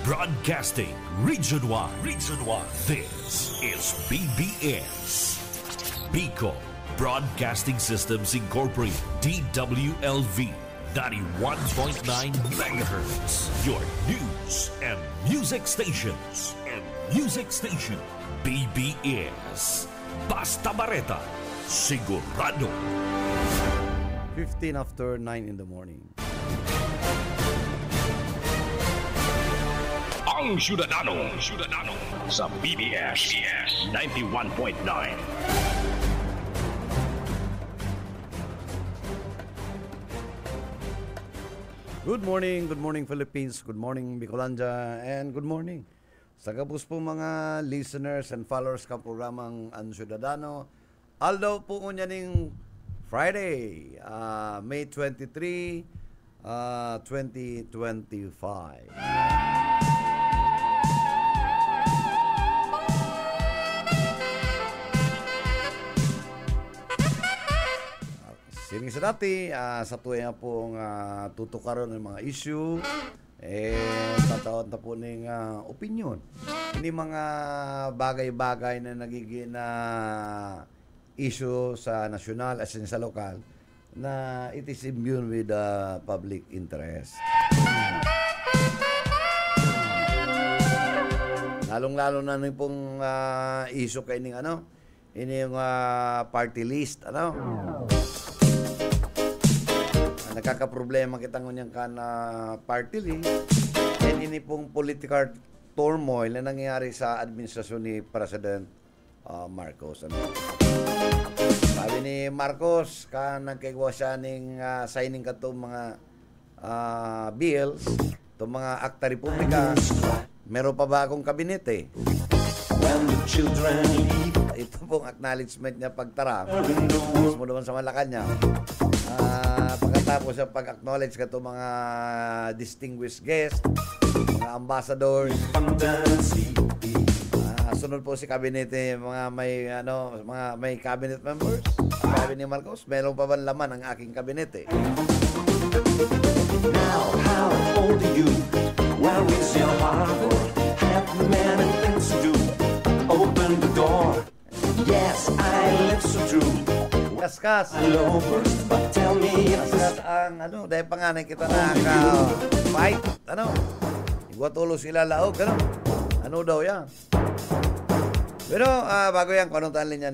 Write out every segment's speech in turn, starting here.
Broadcasting Region 1. Region 1. This is BBS. Bicol Broadcasting Systems Incorporated. DWLV. 91.9 megahertz. Your news and music stations. BBS. Basta Bareta. Sigurado. 15 after 9 in the morning. Ang Syudadano sa BBS 91.9. Good morning Philippines, good morning Bicolanja, and good morning sa kapus po mga listeners and followers ka programang Ang Syudadano. Aldo po unya ning Friday, May 23, 2025. Sining sa dati, sa tuya pong tutukaron ng mga issue, tatawad na po ng opinion. Hindi mga bagay-bagay na nagiging issue sa national as in sa lokal na it is immune with the public interest. Lalong-lalo na nung pong issue kay ning ini yung party list, nakakaproblema kita ngunyang party list and ini pong political turmoil na nangyayari sa administrasyon ni President Marcos. Sabi ni Marcos, nagkagawa siya ng signing ka itong mga bills, itong mga akta republika, meron pa ba akong kabinete? Ito pong acknowledgement niya pagtara. Mas mo naman sa Malacanang. Pagkatapos sa pag-acknowledge ka itong mga distinguished guests, mga ambassadors, sunod po si kabinete, mga may cabinet members. Sabi ni Marcos, meron pa ba laman ang aking kabinete? Now, how old are you? Where is your heart? Have many things to do. Open the door. Yes, I live so true. Kaskas. Hello first, but tell me Kaskas ang, dahil panganay kita naka-fight, Iguatulo sila laog, ano daw yan? Pero, bago yan, kung anong tanlin yan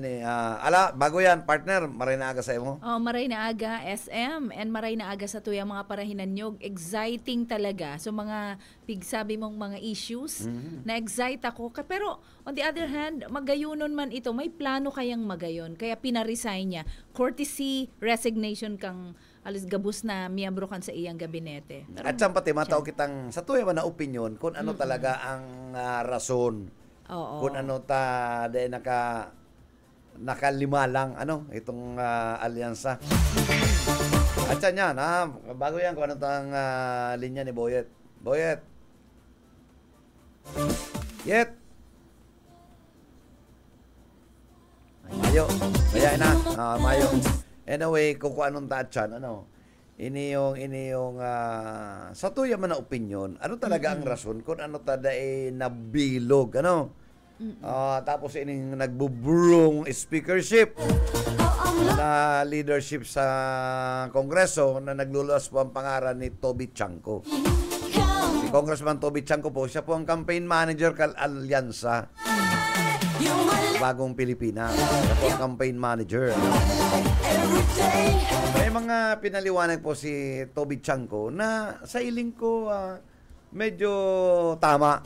bago yan, partner, maray na aga sa imo? Maray na aga, SM, and maray na aga sa tuyang mga parahinan nyo. Exciting talaga. So, mga pigsabi mong mga issues, na-excite ako. Pero, on the other hand, magayunon man ito, may plano kayang magayon. Kaya pinaresign niya. Courtesy resignation kang alis gabus na miyembro kan sa iyang gabinete. At saan pati, matao kitang, sa tuya man na opinion, kung ano talaga ang rason. Oo. Kung dahil nakalima lang, itong alyansa. At saan yan, bago yan, kung ano tang linya ni Boyet. Boyet! Yet! Mayo. Kaya na, Mayo. Anyway, kung anong taatsan, ini yung sa tuya man na opinion, ano talaga ang rason kung ano nabilog, tapos ining nagbubrong speakership na leadership sa Kongreso na nagluluwas po ang pangalan ni Toby Chanco. Si Congressman Toby Chanco po, siya po ang campaign manager kal Alyansa Bagong Pilipinas. Siya po ang campaign manager. May mga pinaliwanag po si Toby Chanco na sa iling ko medyo tama.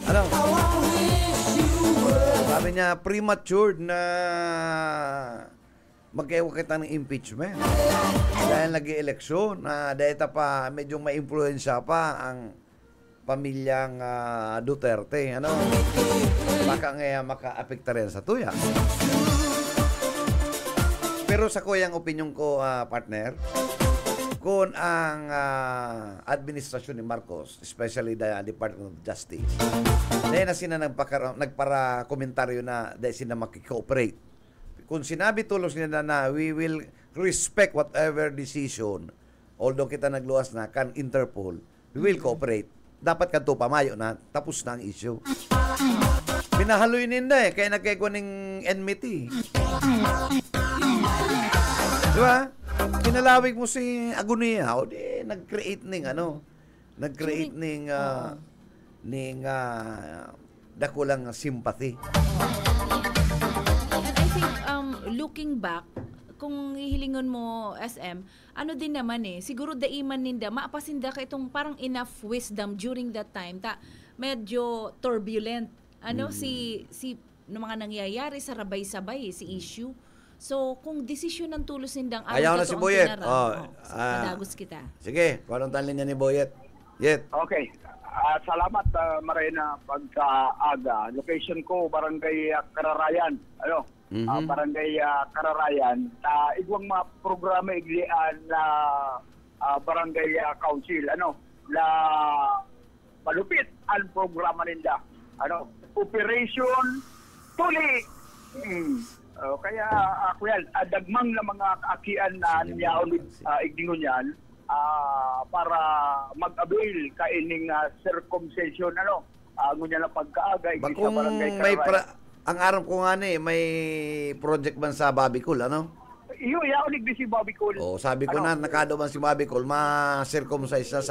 Sabi niya, premature na magkaiwa kita ng impeachment. Dahil nag-eleksyon, dahil pa medyo ma-influensya pa ang pamilyang Duterte. Baka ngayon maka-apekta rin sa tuya. Pero sa kuyang opinion ko, partner, kung ang administrasyon ni Marcos, especially the Department of Justice, dahil na sila nagpara komentaryo na dahil sila makikooperate. Kung sinabi tulos nila na we will respect whatever decision, although kita nagluwas na kan Interpol, we will cooperate. dapat kadto pamayo na tapos na ang issue. Pinahaloy ninda kaya nagkayko ning enmity. Di ba? Kinalawig mo si Agonia, o di nag-create ning nag-create ning dakulang sympathy. And I think looking back, kung hihilingon mo SM, din naman siguro daiman ninda, maapasinda ka itong parang enough wisdom during that time, medyo turbulent. Si mga nangyayari sa rabay-sabay, si issue. So, kung desisyon ng tulos nindang ayaw na si Boyet. madagos kita. Sige, kung anong talin niya ni Boyet. Yet. Okay. Salamat Marina pagkaaga. Location ko Barangay Kararayan. Barangay Kararayan. Igwang mga programa iglian na Barangay Council. Na malupit ang programa nila. Operation Tuli. Kaya ako yan, dagmang na mga kaakian na niya igdingon yan para mag-avail kaining circumcision ngunya na pagkaaga sa barangay Kararayan. Ang aram ko nga may project ban sa Babicol, Iyo, yaonig di si Bobby Cole. Sabi ko na, nakado man si Bobby Cole, ma-circumcise sa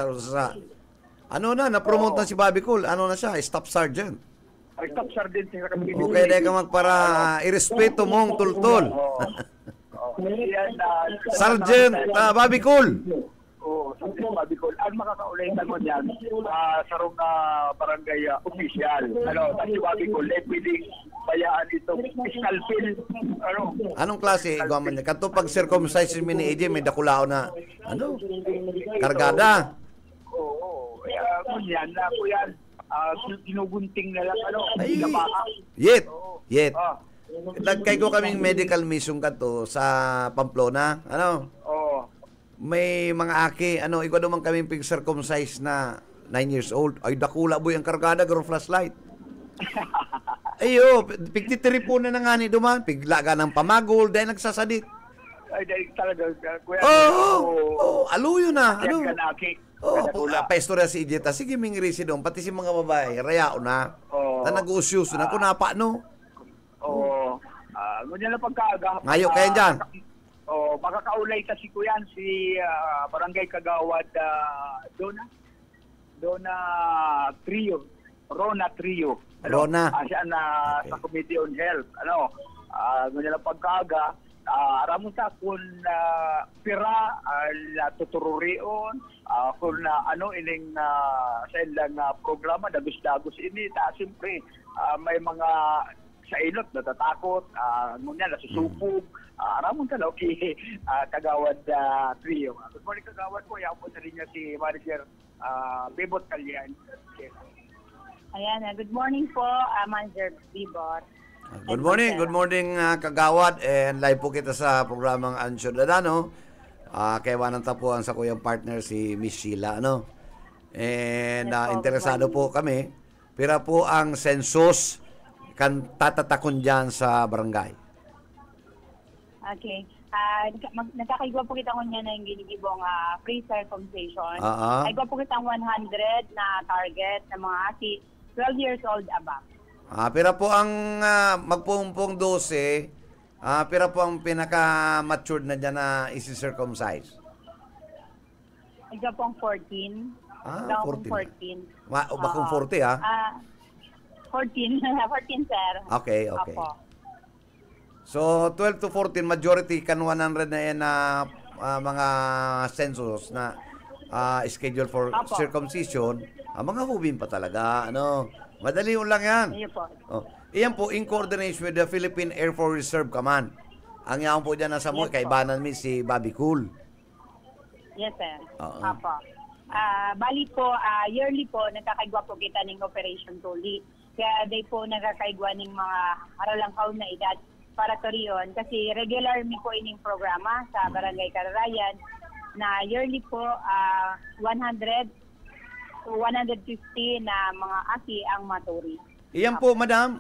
na-promote na si Bobby Cole, na siya, staff sergeant. Staff sergeant siya kami. Okay, dahil ka magpara, irespeto mong tultol. Sergeant Bobby Cole. Sergeant Bobby Cole. Ang makakaulitan mo niyan, sarong barangay official. Si Bobby Cole, pwede bayaan ito, fiscal bill. Anong klase? Iguaman niya. Kanto pag circumcise mi ni AJ, may dakulao na, kargada. Kunyan na po yan. Ginugunting na lang, Yet. Nagkay ko kaming medical mission kanto sa Pamplona. May mga aki, ikaw naman kaming pig-circumcise na 9 years old. Ay, dakula boy ang kargada, garo flashlight. Ayo, pigtitiri po na nga ni duman. Piglaga ng pamagol, dahil nagsasadit. Ay, dahil talaga, kuya. Aluyo na. Yan ka na, aki. Paistorya si Ijeta, sige ming residong, pati si mga babae, rayao na. Na nag-usyus na, kunapa, Ngunyan na pagkaaga. Ngayo kayo dyan. Makakaulay kasi ko yan, si Barangay Kagawad Dona Trio. Rona Trio. Rona. Siya na sa Committee on Health. Ngunyan na pagkaaga, aram mo sa kung pira tutururion kung ining sa ilang programa dagos-dagos ini siyempre may mga sa ilot natatakot ngunyan nasusupog aram mo talaw Kagawad Trio. Good morning Kagawad ko yaw po na rin niya si Manager Bebot Kalyan. Ayan, good morning po Manager Bebot. Good morning Kagawad, and live po kita sa programang Ansyo Dadano. Kaya wanang tapuan sa kuyang partner si Miss Sheila, And interesado po kami, pira po ang census kan tatatakon dyan sa barangay. Okay. Nagkakaigwa po kita ko niya na yung ginigibong free circumcision. Igwa po kitang 100 na target ng mga asi 12 years old above. Pira po ang magpumpong 12, pira po ang pinaka-matured na dyan na isi-circumcise. Ika pong 14. 14. Bakong 40, 14. 14, sir. Okay. Opo. So, 12 to 14, majority kan 100 na yan na mga census na schedule for circumcision. Mga hubin pa talaga, Madali lang yan. Iyan po, in coordination with the Philippine Air Force Reserve Command. Ang yaon po dyan nasa mo, kaibanan mi si Bobby Cool. Yes, sir. Apo. Bali po, yearly po, nakakaigwa po kita ng Operation Tuli. Kaya day po nakakaigwa ng mga haralangkaw na edad para to riyon. Kasi regular mi po ining programa sa Barangay Kararayan na yearly po 100 to 150 na mga aki ang maturi. Iyan po, madam.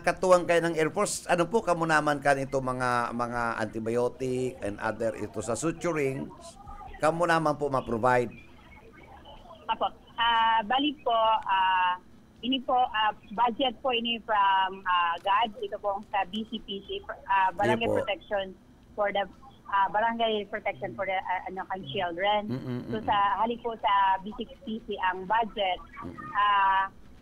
Katuwang kayo ng Air Force. Ano po kamo naman kan ito mga antibiotic and other ito sa suturing. Kamo naman po ma-provide. Apo. Bali po, ini po, budget po ini from GAD. Ito po sa BCPC, Barangay Iyo po. Protection for the children. So sa halik po sa BCPC ang budget,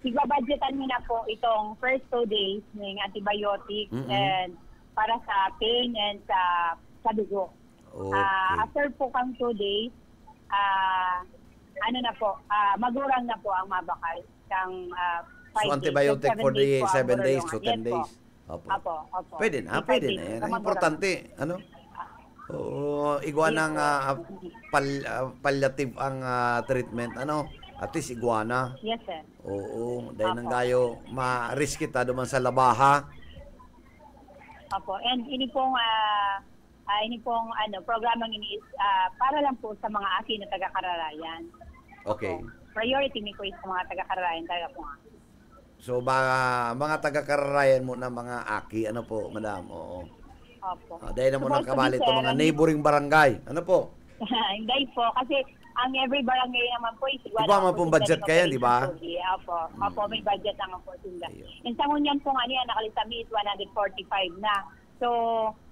budgetan nyo na po itong first 2 days ng antibiotics and para sa pain and sa dugo. Okay. After po kang 2 days, magurang na po ang mabakal kang 5 So, days. antibiotic for the 7 days to 10 Yes days. po. Opo. Opo. Pwede na, 5 pwede days. na yan. So, Ang magurang importante, ano? Oo, igwa ng palliative ang treatment, ano? At least iguana. Yes, sir. Oo, dahil Opo. nang gayo, ma-risk kita duman sa labaha. Opo. And ini pong programang ini is para lang po sa mga aki na taga-Kararayan. Okay. Priority ni po is sa mga taga-Kararayan talaga po. So, mga taga-Kararayan mo na mga aki, ano po, madam? Oo. Opo. Dahil na mo nang Supposed to kabali be, ito, sir, mga neighboring barangay. Ano po? Hindi po, kasi ang every barangay naman po is Iba man pong budget kaya, di ba? Opo. Opo, may budget naman po sila. Ayun. And sa ngunyan po nga niya, nakalisami is 145 na. So,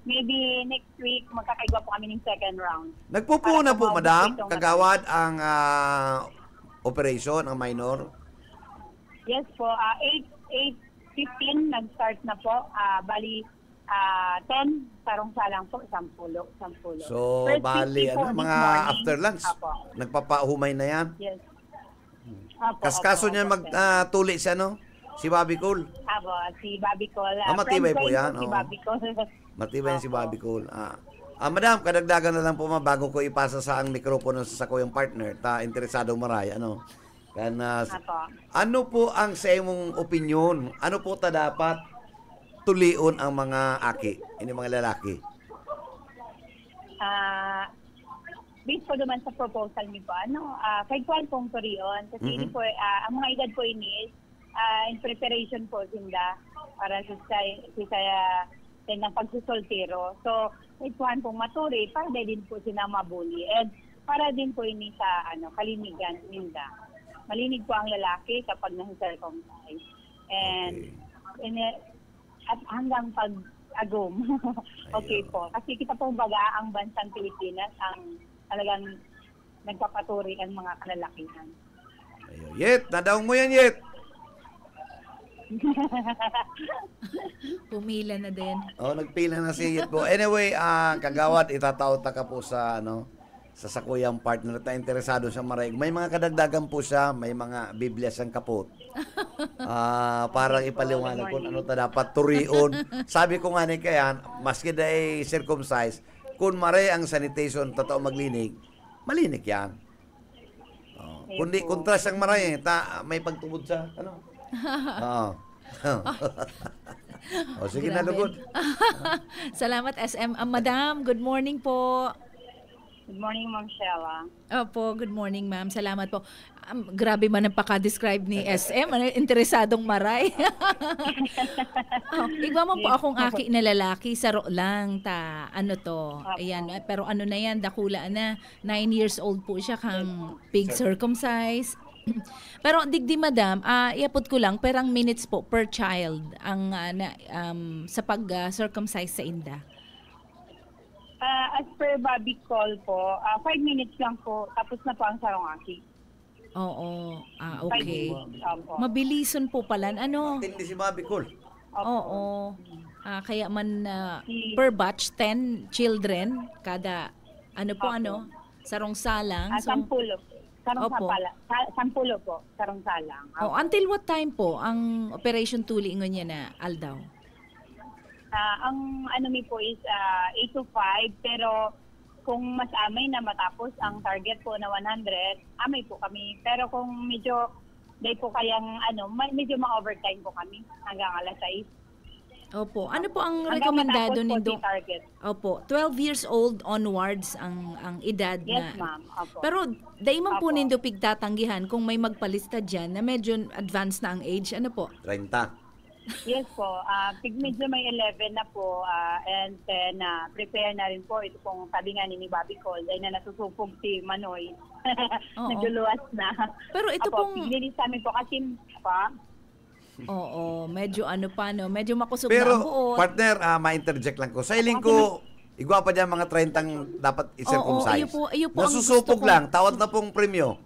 maybe next week, magkakaigwa po kami ng second round. Nagpupuna Para po, tumawag madam, itong- kagawad ang operation, ang minor. Yes po, 8:15 nag-start na po. Bali, 10, sarong-salang po, 10. So, First bali, 50 po ano, this mga morning. after lunch, Apo. nagpapahumay na yan. Yes. Apo, Kaskaso apo, niya apo, sir. magtuli siya, no? Si Bobby Cole. Apo, si Bobby Cole. Matibay friend po ko rin yan, Si oo. Bobby Cole. Matibay yan si Opo. Bobby Cole. Madam, kadagdagan na lang po bago ko ipasa sa ang mikropono sa ko yung partner, interesado maray, ano? Apo. Ano po ang sa imong opinion? Ano po ta dapat tulion ang mga aki, ini mga lalaki? Based po naman sa proposal niyo po, kagkuhan pong turion. Kasi ini po, ang mga edad po ini is in preparation po sila para sa ng pagsusoltero. So, kagkuhan pong maturi para din po sila mabuli. And para din po ini sa kalinigan nila. Malinig po ang lalaki kapag nasa-circumcise. And at hanggang pag-agom. Okay po. Kasi kita po baga ang bansang Pilipinas ang talagang nagpapaturi ang mga kalalakihan. Ayun. Yet, nadaong mo yan, Yet. Pumila na din. Nagpila na si Yet po. Anyway, kagawad, itataot ka po sa sa sakuyang partner na interesado sa maray. May mga kadagdagan po siya, may mga Biblia siyang kapot. Parang ipaliwanag kung ano ta dapat turion. Sabi ko nga ni kaya, maski dahil circumcised, kung maray ang sanitation, totoo maglinig, malinig yan. Kundi kontras ang maray, may pagtubod sa, sige na, Grabe. lugod. Salamat, SM. Madam, good morning po. Good morning, Ma'am Shella. Opo, good morning, ma'am. Salamat po. Grabe man ang paka-describe ni SM. Interesadong maray. Igwa mo po akong aki na lalaki, saro lang, ayan, pero ano na yan, dakula na, 9 years old po siya, kang pig circumcised. Pero digdi madam, iapot ko lang, perang minutes po per child ang sa pag-circumcise sa inda. As per Bobby Call po, 5 minutes lang po, tapos na po ang sarong-aki. Oo, 5 okay. minutes. Opo. Mabilison po pala, Tindi si Bobby Cole. Oo. Kaya man per batch 10 children kada sarong-salang. So, 10. Opo. Sampulo po, sarong-salang. until what time po ang operation tuli niya na Aldaw? Ang mi po is 8 to 5, pero kung mas amay na matapos ang target po na 100, amay po kami. Pero kung medyo day po kayang medyo ma-overtime po kami hanggang alas 6. Opo. Ano po ang Hanggang rekomendado matapos po nindo? si target. Opo, 12 years old onwards ang edad Yes, na. ma'am. Opo. Pero dahil man po Opo. nindo pigtatanggihan kung may magpalista diyan na medyo advanced na ang age, ano po? 30. Yes po. Medyo may 11 na po, and then prepare na rin po. Ito pong sabi nga ni Bobby Cole, dahil na nasusupog si Manoy. Oo. Nagluluwas na. Pero ito Apo, pong- linis namin po kasi, pa, Oo, medyo ano pa, no? Medyo makusog na Pero, ang buo. partner, ma-interject lang ko. Sa iling ko, igwa pa dyan mga 30 dapat i-circumcise. iyo po ang Nasusupog gusto ko. lang, tawad na pong premyo.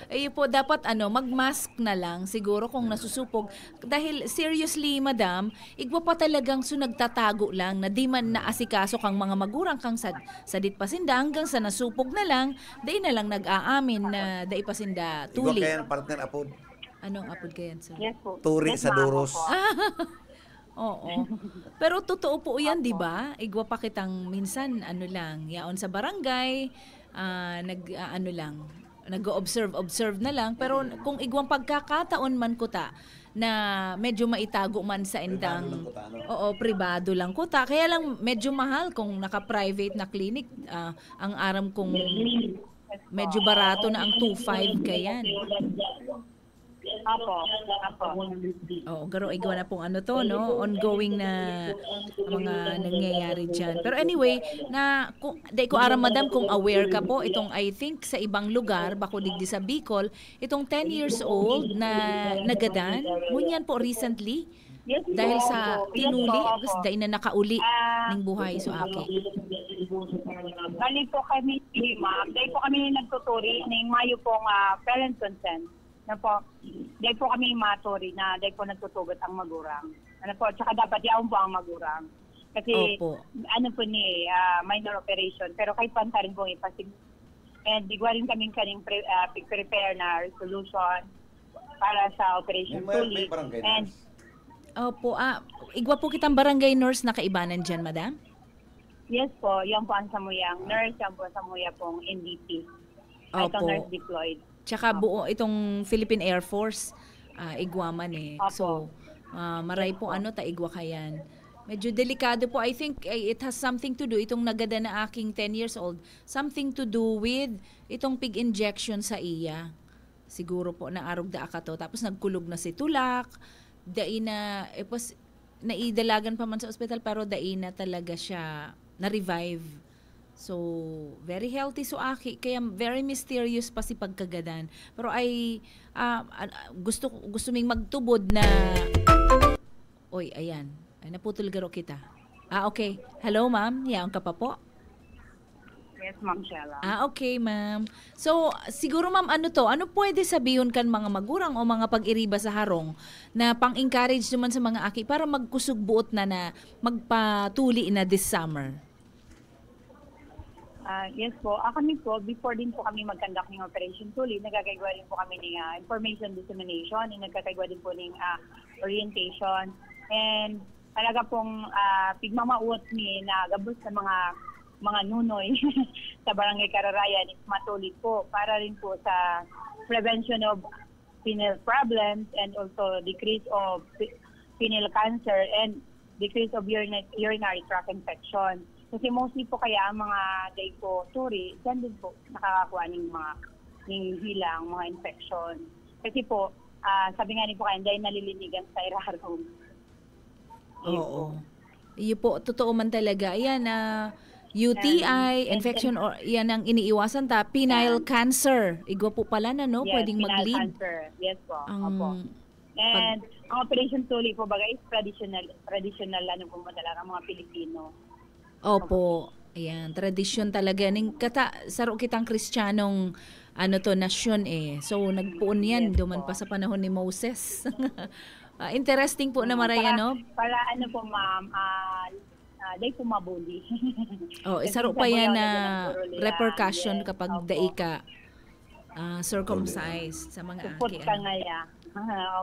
Ayun po, dapat mag-mask na lang siguro kung nasusupog. Dahil seriously, madam, igwa pa talagang nagtatago lang na di man naasikaso kang mga magurang kang sadit pasinda hanggang sa nasupog na lang, day na lang nag-aamin na day pasinda Igwa tuli. kaya ng partner apod. Anong apod kayan, sir? yes po. Turi Yes, sa ma'am, duros. opo. Oo. Pero totoo po 'yan, 'di ba? Igwa pa kitang minsan lang, yaon sa barangay, ano lang, nag-observe na lang, pero kung igwang pagkakataon man kuta na medyo maitago man sa endang lang kuta, no? oo, pribado lang kuta. Kaya lang medyo mahal kung naka-private na clinic, ang aram kung medyo barato na ang 2.5 kayan. Apo. Oo, garo igawa na pong no? Ongoing na mga nangyayari dyan. Pero anyway, dahil ko aram madam kung aware ka po, itong I think sa ibang lugar, bako digdi sa Bicol, itong 10 years old na nagadan, ngunyan po recently, Yes po, dahil sa opo. tinuli, Yes po, tapos opo. dahil na nakauli ng buhay so aki. Bali po kami, ma'am, dahil po kami nagtuturi ng Mayo pong parent consent. Na po, dahil po kami maturi na dahil po nagtutugot ang magurang. Ano po, tsaka dapat yaon po ang magurang. Kasi, Opo. minor operation. Pero kahit panta rin po ipasig. And digwa rin kami kaning prepare na resolution para sa operation May tuli. barangay And nurse. Opo, igwa po kitang barangay nurse na kaibanan dyan, madam? yes po, yan po ang samuyang nurse, yan po ang samuya pong NDP. Ito Opo. nurse deployed. Tsaka buo itong Philippine Air Force, igwa man eh. Opo. So, maray po igwa kayan. Medyo delikado po. I think it has something to do, itong nagada na aking 10 years old, something to do with itong pig injection sa iya. Siguro po na arog da ka to. Tapos nagkulog na si Tulak, daina, naidalagan pa man sa ospital, pero daina talaga siya na-revive. So, very healthy so aki. Kaya very mysterious pa si pagkagadan. Pero gusto ming magtubod na... Oy, ayan. Ay, naputol garo kita. Okay. Hello, ma'am. Yaon ka pa po? Yes, Ma'am Shella. Okay, ma'am. So, siguro ma'am, ano pwede sabihin kan mga magurang o mga pag-iriba sa harong na pang-encourage naman sa mga aki para magkusog buot na magpatuli na this summer? Yes po. Kami po, before din po kami mag-conduct ng Operation Tuli, nagkakaigwa din po kami ng information dissemination, nagkakaigwa din po ng orientation, and talaga pong pigmamauot ni na gabos sa mga nunoy sa Barangay Kararayan is matuloy po para rin po sa prevention of penile problems and also decrease of penile cancer and decrease of urinary tract infection. Kasi mostly po kaya ang mga day po turi, dyan din po nakakakuha ng mga hilang, mga infection. Kasi po, sabi nga ni po kaya, dahil nalilinigan sa irarong. Oo. Iyo po, totoo man talaga. Ayan, UTI, infection, or yan ang iniiwasan penile cancer. Igwa po pala no? Yes, Pwedeng penile mag-lead. cancer. Yes po. Ang Opo. And ang Operation Tuli po baga is traditional ano po talaga mga Pilipino. Opo. Ayan, tradisyon talaga. Saro kitang Kristiyanong nasyon eh. So, nagpuon yan. Duman pa sa panahon ni Moses. Interesting po na maraya, no? Para ano po ma'am, day po mabuli. Isaro pa yan na repercussion kapag Opo. dai ka circumcised sa mga Supot aki. ka nga ya.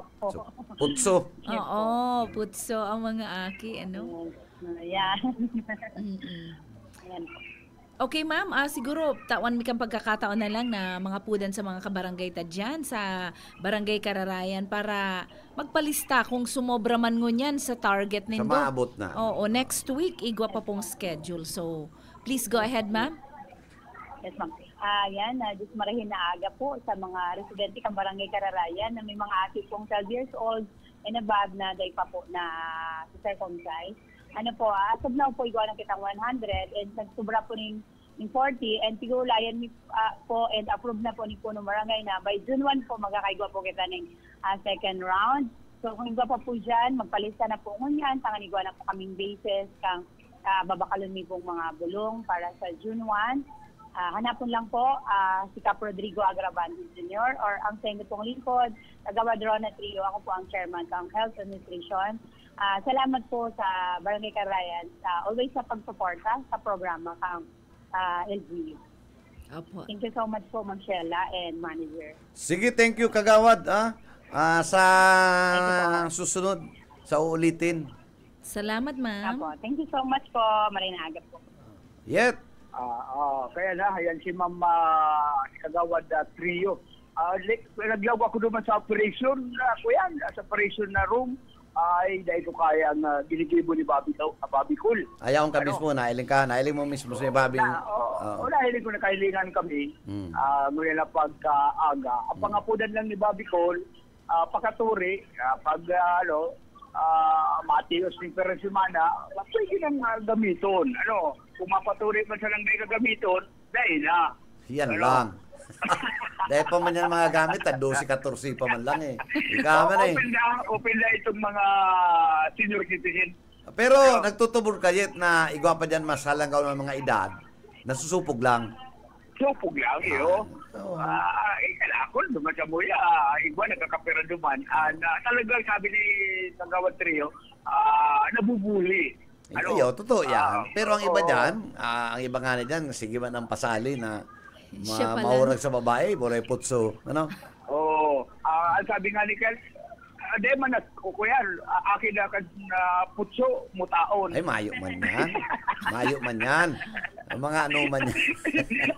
Opo. Putso. Oo, putso ang mga aki, Yan. Mm-mm. Ayan po. Okay, ma'am. Siguro, tawan mi kang pagkakataon na lang na mga pudan sa mga kabarangay ta dyan sa Barangay Kararayan para magpalista kung sumobra man ngunyan sa target Sa nindo. maabot na. Oo, next week, igwa pa pong schedule. So, please go ahead, ma'am. Yes, ma'am. Yan, just marahin na aga po sa mga residente ng Barangay Kararayan na may mga ati pong 12 years old and above na day pa po na circumcised. As of now po, igawa ng kitang 100 and nagsubra po ng in 40 and tigulayan mi po and approve na po ni Puno Barangay na by June 1 po magkakaigwa po kita ng second round. So kung igwa pa po dyan, magpalista na po ngunyan, tanganigwa na po kaming bases kang babakalon mi pong mga bulong para sa June 1. Hanapon lang po si Cap Rodrigo Agrabante Jr. or ang sa inyo pong lingkod, Tagawadrona Trio. Ako po ang chairman ng Health Administration. Salamat po sa Barangay Carayan always sa pagsuporta sa programa kang LGU. Opo. Thank you so much po, Ma'am Sheila and Manager. Sige, thank you Kagawad. Sa susunod, sa uulitin. Salamat, ma'am. Apo. Thank you so much po. Marina Agap po. Yet. Kaya na, ayan si Ma'am Kagawad Trio. Naglaw ako naman sa operation, kuya, sa operation na room. Ay, dahil ko kaya ang ginigibo ni Bobby Cool. Ayaw ka mismo, nailing mo mismo si Bobby. Nahiling ko na kahilingan kami. Mula na pagkaaga. Ang pangapunan lang ni Bobby Cool, pakaturi, pag matios ni Peresimana, pwede nang gamiton. Kung mapaturi man sa lang di gagamiton, dahil na. Yan lang. Dahil pa man yan mga gamit, 12-14 pa man lang eh. Ikaw man eh. Open na itong mga senior citizen. Pero nagtutubor kayet na igwa pa dyan masalang ka ng mga edad, nasusupog lang. Supog lang, kalakol, duman sa buya, igwa nagkakapera duman. Talagang sabi ni Kagawad Trio, nabubuli. Ayaw, totoo yan. Pero ang iba dyan, ang iba nga na dyan, sige man ang pasali na maurag sa babae, boray putso. Ano? Ang sabi nga ni Kel, di man kuya, akin na putso, mutaon. Ay, mayo man yan. Mayo man yan. Ang mga ano man yan.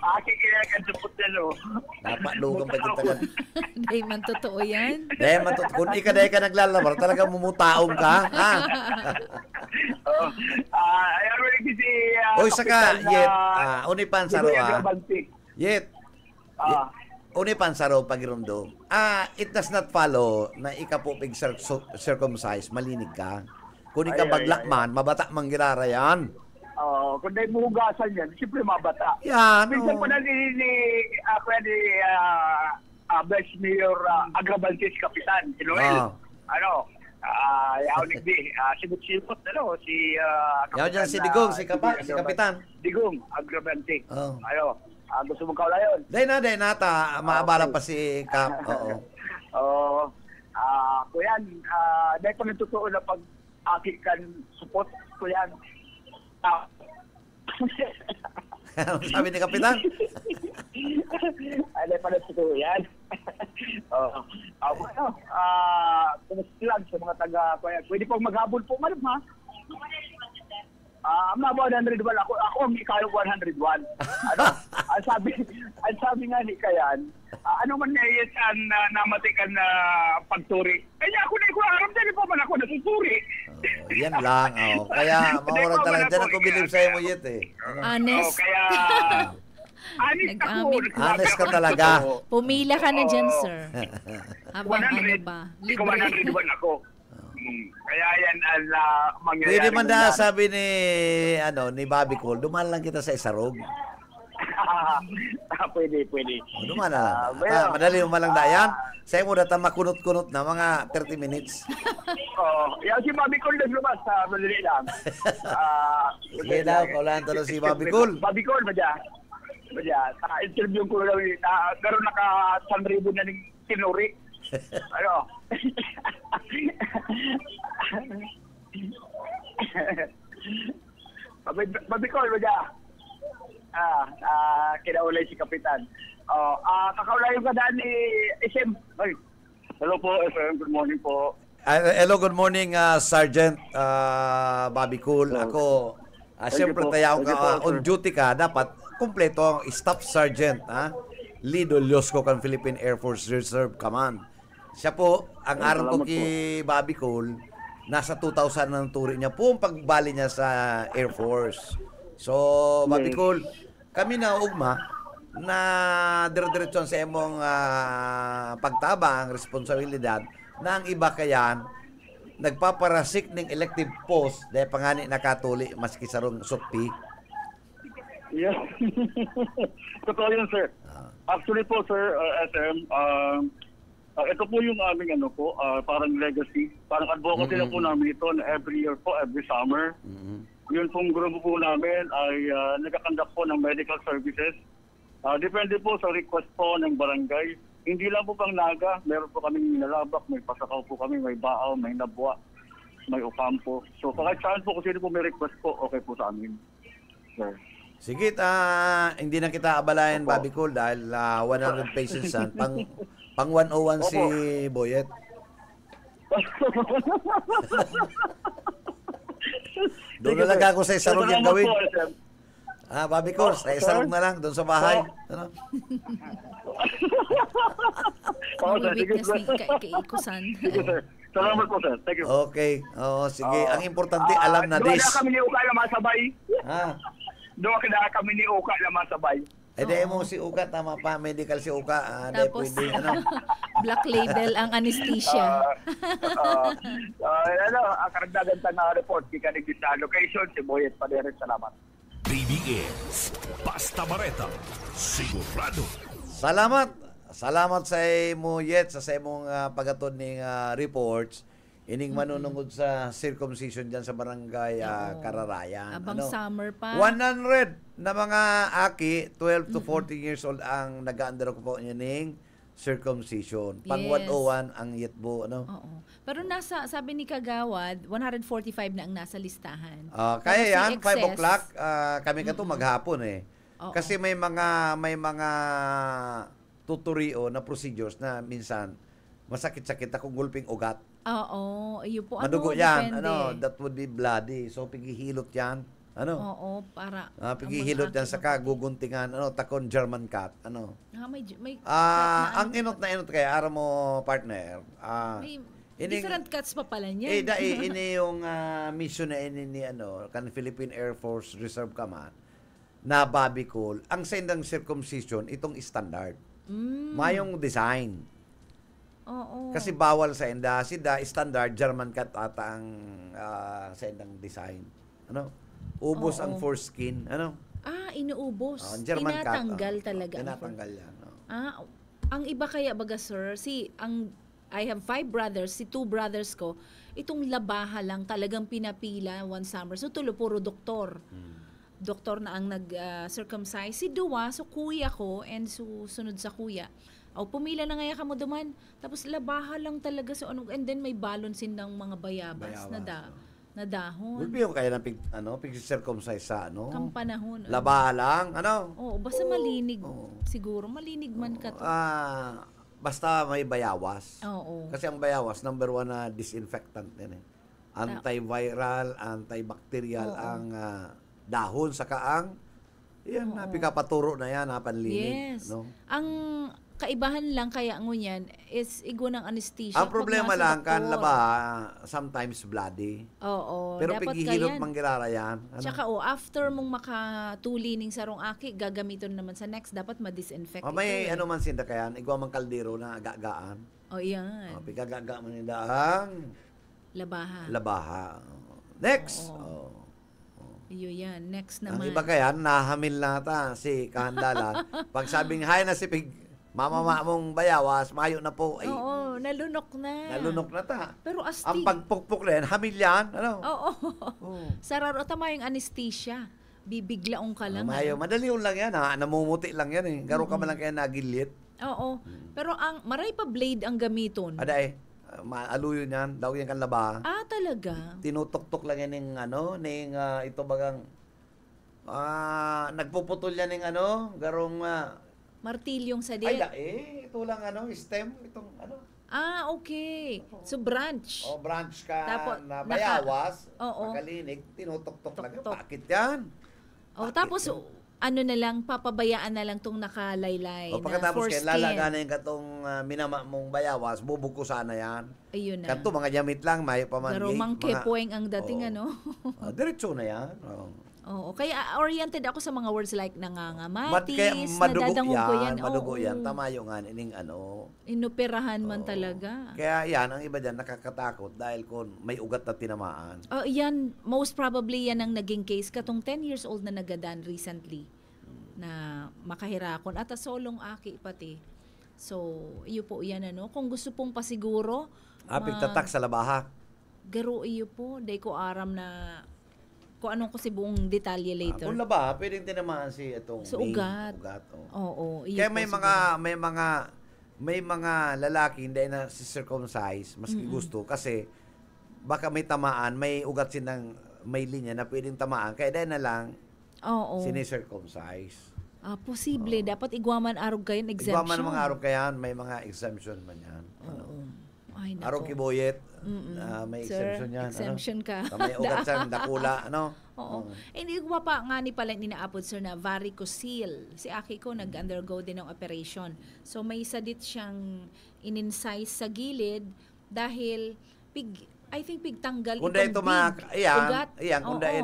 Akin kaya kadupot na Dapat lugang pa kita. Hindi man totoo yan. Kung ikaday ka naglalabar, talaga mumutaong ka. Ha? Oy, saka, Yet, unipan sa roa. Yet, unipan sa roa pagirumdum. It does not follow na ikapupig circumcised, malinig ka. Kung ika baglakman, mabata mang girara yan. Kung dahil muhugasan yan, siyempre mabata. Yan. Minsan pa na ni Vice Mayor Agrabantes Kapitan, Iloel. Yaw nigdi, sibot-sibot, si Yaw dyan si Digong, si Kapitan. Digong, Agrabante. Gusto mong kaulayon? Dahil na, maabala pa si Kap. Kuyan, dahil pa ng totoo na pag-aki kan support, kuyan. Sabi ni Kapitan? Dahil pa ng totoo yan. Kumusta lang sa mga taga-kuyan. Pwede pong maghabol po, madam, ha? Mga 101 ako ang ikaw 101. Ang sabi nga ni Kayan, ano man na yes ang namatikan na pagturi. Kaya ako na aram dali po man ako nasusuri. Yan lang. Kaya maurag talaga dyan ako bilib sa'yo mo Yet eh. Honest. Kaya honest ako. Honest ka talaga. Pumila ka na dyan, sir. Habang ano ba? Ikaw 101 ako. Kaya yan ang mangyayari. Pwede man na sabi ni Bobby Cool, dumaan lang kita sa Isarog. Pwede. Dumaan na lang. Madali mo lang dayan. Sa'yo mo data makunot-kunot na mga 30 minutes. Yan si Bobby Cool naglabas sa madali lang. Sige daw, kaulaan to si Bobby Cool. Bobby Cool, madya. Interview ko lang, karoon naka 1,000 na ng tinuri. Babikol ba dyan? Kinaulay si Kapitan. Kakaulayo ka daan ni SM. Hello po, SM. Good morning po. Hello, good morning, Sergeant Bobby Cool. Ako, siyempre tayo on duty ka, dapat kumpleto ang Staff Sergeant, Lido Liosco kan Philippine Air Force Reserve Command. Siya po, ang aral ko kay Bobby Cool, nasa 2,000 ng turi niya po ang pagbali niya sa Air Force. So, Bobby Cool, kami na ugma na dire-diretson sa imong pagtabang, responsibilidad, na ang iba kayan, nagpaparasik ng elective post dahil pangani nakatuli maski sarong sukpi. Yeah. Totoo yun, sir. Actually po, sir, SM, ito po yung aming parang legacy. Parang advocacy na po namin ito na every year po, every summer. Yun pong grupo po namin ay nagkakandak po ng medical services. Depende po sa request po ng barangay. Hindi lang po pang naga, meron po kami nilalabak, may pasakaw po kami, may baaw, may nabwa, may ukampo. So kahit saan po, kung sino po may request po, okay po sa amin. Sir. Sige, hindi na kita abalayan, Bobby Cole, dahil 100 pesos yan. Pang 101 si Boyet. Doon na lang ako sa isarog yung gawin. Bobby Cole, sa isarog na lang, doon sa bahay. Ano? May witness ni Ikusan. Sige, sir. Salamat po, sir. Thank you. Okay. Oo, sige. Ang importante, alam na this. Doon na kami ni Uka na masabay. Doon na kami ni Uka na masabay. Mo si Uka, tama pa, medical si Uka. Tapos, pwede, black label ang anesthesia. Ang karagdagan na report, kikanig sa location, si Boyet Paderet. Salamat. BBS, Basta Bareta, sigurado. Salamat sa imo sa imong pagaton ning reports ining manunungod sa circumcision diyan sa barangay Kararayan. Abang summer pa. 100 na mga aki 12 to 14 years old ang nag-undergo po ning circumcision. Pang 101 ang yetbo, ano? Oo. Pero sabi ni Kagawad, 145 na ang nasa listahan. Kaya yan, 5 o'clock, kami maghapon eh. Kasi may mga tuturio na procedures na minsan masakit-sakit akong gulping ugat. Oo, iyo po. Madugo yan, that would be bloody. So, pigihilot yan. Oo, para... pigihilot yan sa kaguguntingan, takon German cat, may ang inot kaya, ara mo, partner, different cuts pa pala niya. Ini yung mission na ni kan Philippine Air Force Reserve Command, na Bobby Cole, ang sendang circumcision, itong standard. Mayong design. Oo. Kasi bawal sa enda. Standard, German cat ata ang sendang design. Ubos ang foreskin. Inuubos. German tinatanggal cat. talaga. Tinatanggal yan. Ang iba kaya baga, sir, I have 5 brothers, si 2 brothers ko, itong labaha lang talagang pinapila one summer. So, puro doktor. Doktor na ang nag-circumcise. Si Dua, so kuya ko, and sunod sa kuya. Pumila na nga kamo duman. Tapos labaha lang talaga sa and then may balonsin ng mga bayabas na dahon. Ulpi yung kaya ng pig-circumcise sa Kampanahon. Labaha lang, basta malinig. Siguro, malinig man ka to. Basta may bayawas. Oo. Kasi ang bayawas, number 1 na disinfectant din eh. Antiviral, antibacterial ang dahon sa kaang. Yan, napikapaturo na yan, panlinig. Yes. Ang kaibahan lang kaya ngunyan is igo ng anesthesia. Ang problema lang kan sometimes bloody. Oo. Pero dapat pigihilot manggirara yan. Tsaka after mong makatuli ning sarong aki, gagamiton naman sa next, dapat ma-disinfect. May man sinda kayan, igwa mang kaldero na agagaan. Yan. Pigagaga man nila ang labaha. Next. Iyo yan. Next naman. Ang iba kaya, nahamil na si Kahandalan. Pag sabing, hay na si mama mong bayawas, mayo na po. Ay, nalunok na. Nalunok na ta. Pero astig. Ang pagpukpuk rin, hamil yan. Sararo tama yung anesthesia. Bibiglaong ka lang. Mayo, madali lang yan. Namumuti lang yan eh. Garo ka man lang kaya nagilit. Oo. Pero maray pa blade ang gamiton. Maaluyo yan. Daw yan kan laba. Talaga? Tinutok-tok lang yan ng ito bagang nagpuputol yan ng garong martilyong sa ito lang stem itong okay. So branch. Branch ka tapos, na bayawas, makalinig, tinutok-tok lang. Bakit yan? Tapos na lang, papabayaan na lang tong nakalaylay na pagkatapos foreskin. lalaga na yung katong minama mong bayawas, bubuko sana yan. Ayun na. Kanto, mga jamit lang, may pamanggay. Pero mangkepoeng ang dating diretso na yan. Kaya oriented ako sa mga words like nangangamatis, nadadangog ko yan. Madugo yan. Tama yung ining inoperahan man talaga. Kaya yan, ang iba dyan, nakakatakot dahil kung may ugat na tinamaan. Yan, most probably yan ang naging case. Katong 10 years old na nagadan recently. na makahirakon at solong aki pati. So, iyo po yan ano. Kung gusto pong pasiguro, Pigtatak sa labaha. garo iyo po. Day ko aram na kung anong ko si buong detalye later. Kung labaha, pwedeng tinamaan si itong So, main ugat. oh. Oo. Iyo Kaya po may siguro. may mga lalaki hindi na si circumcise maski gusto kasi baka may tamaan, may ugat silang may linya na pwedeng tamaan kaya dahil na lang Oo. sinicircumcise. Posible. Dapat igwaman arog kayo exemption. Igwaman mga araw kayan, may mga exemption man yan. Oo. Ay, nako. Araw kiboyet, may Sir, exemption yan. exemption ka. May ugat siyang dakula, ano? Oo. Hindi ko pa nga ni pala ninaapod sir na varicocele. Si aki ko nag-undergo din ng operation. So may sadit siyang in-incise sa gilid dahil I think pigtanggal Kung dahil ito mga, iyan, kung Oo. dahil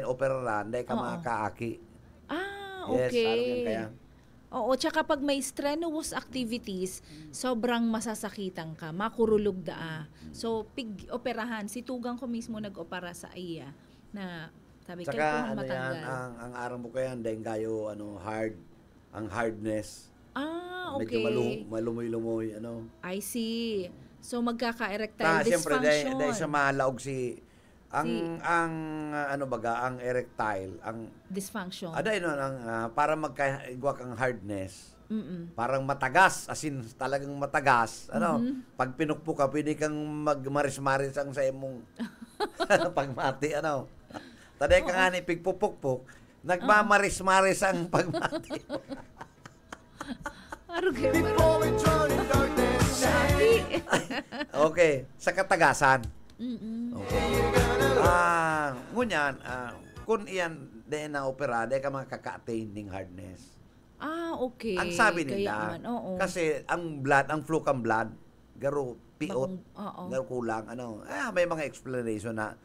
operaran, dahil ka mga kaaki. Yes, Okay. araw yan kaya. Oo, tsaka pag may strenuous activities, sobrang masasakitan ka, makurulog daa. So, pig-operahan. Si Tugang ko mismo nag-opera sa iya na sabi, Saka, kailangan ano matanggal. yan, ang araw mo kaya, dahil kayo, ang hardness. Okay. Medyo malumoy-lumoy, ano. I see. So, magkaka-erectile Siyempre, dysfunction. dahil sa malaog ang erectile, Dysfunction. para magkaigwak ang hardness, Mm-mm. parang matagas, as in talagang matagas. Pag pinukpok ka, pwede kang magmaris-maris ang sa imong pagmati, Taday ka nga ni pigpupukpok, nagmamaris-maris ang pagmati. Okay, sa katagasan. Okay. Ngunyan, kung iyan din na opera, di ka makaka-attain ng hardness. Okay. Ang sabi nila, Kaya oo. kasi ang flukang blood, garo piot, Oo. garo kulang, may mga explanation na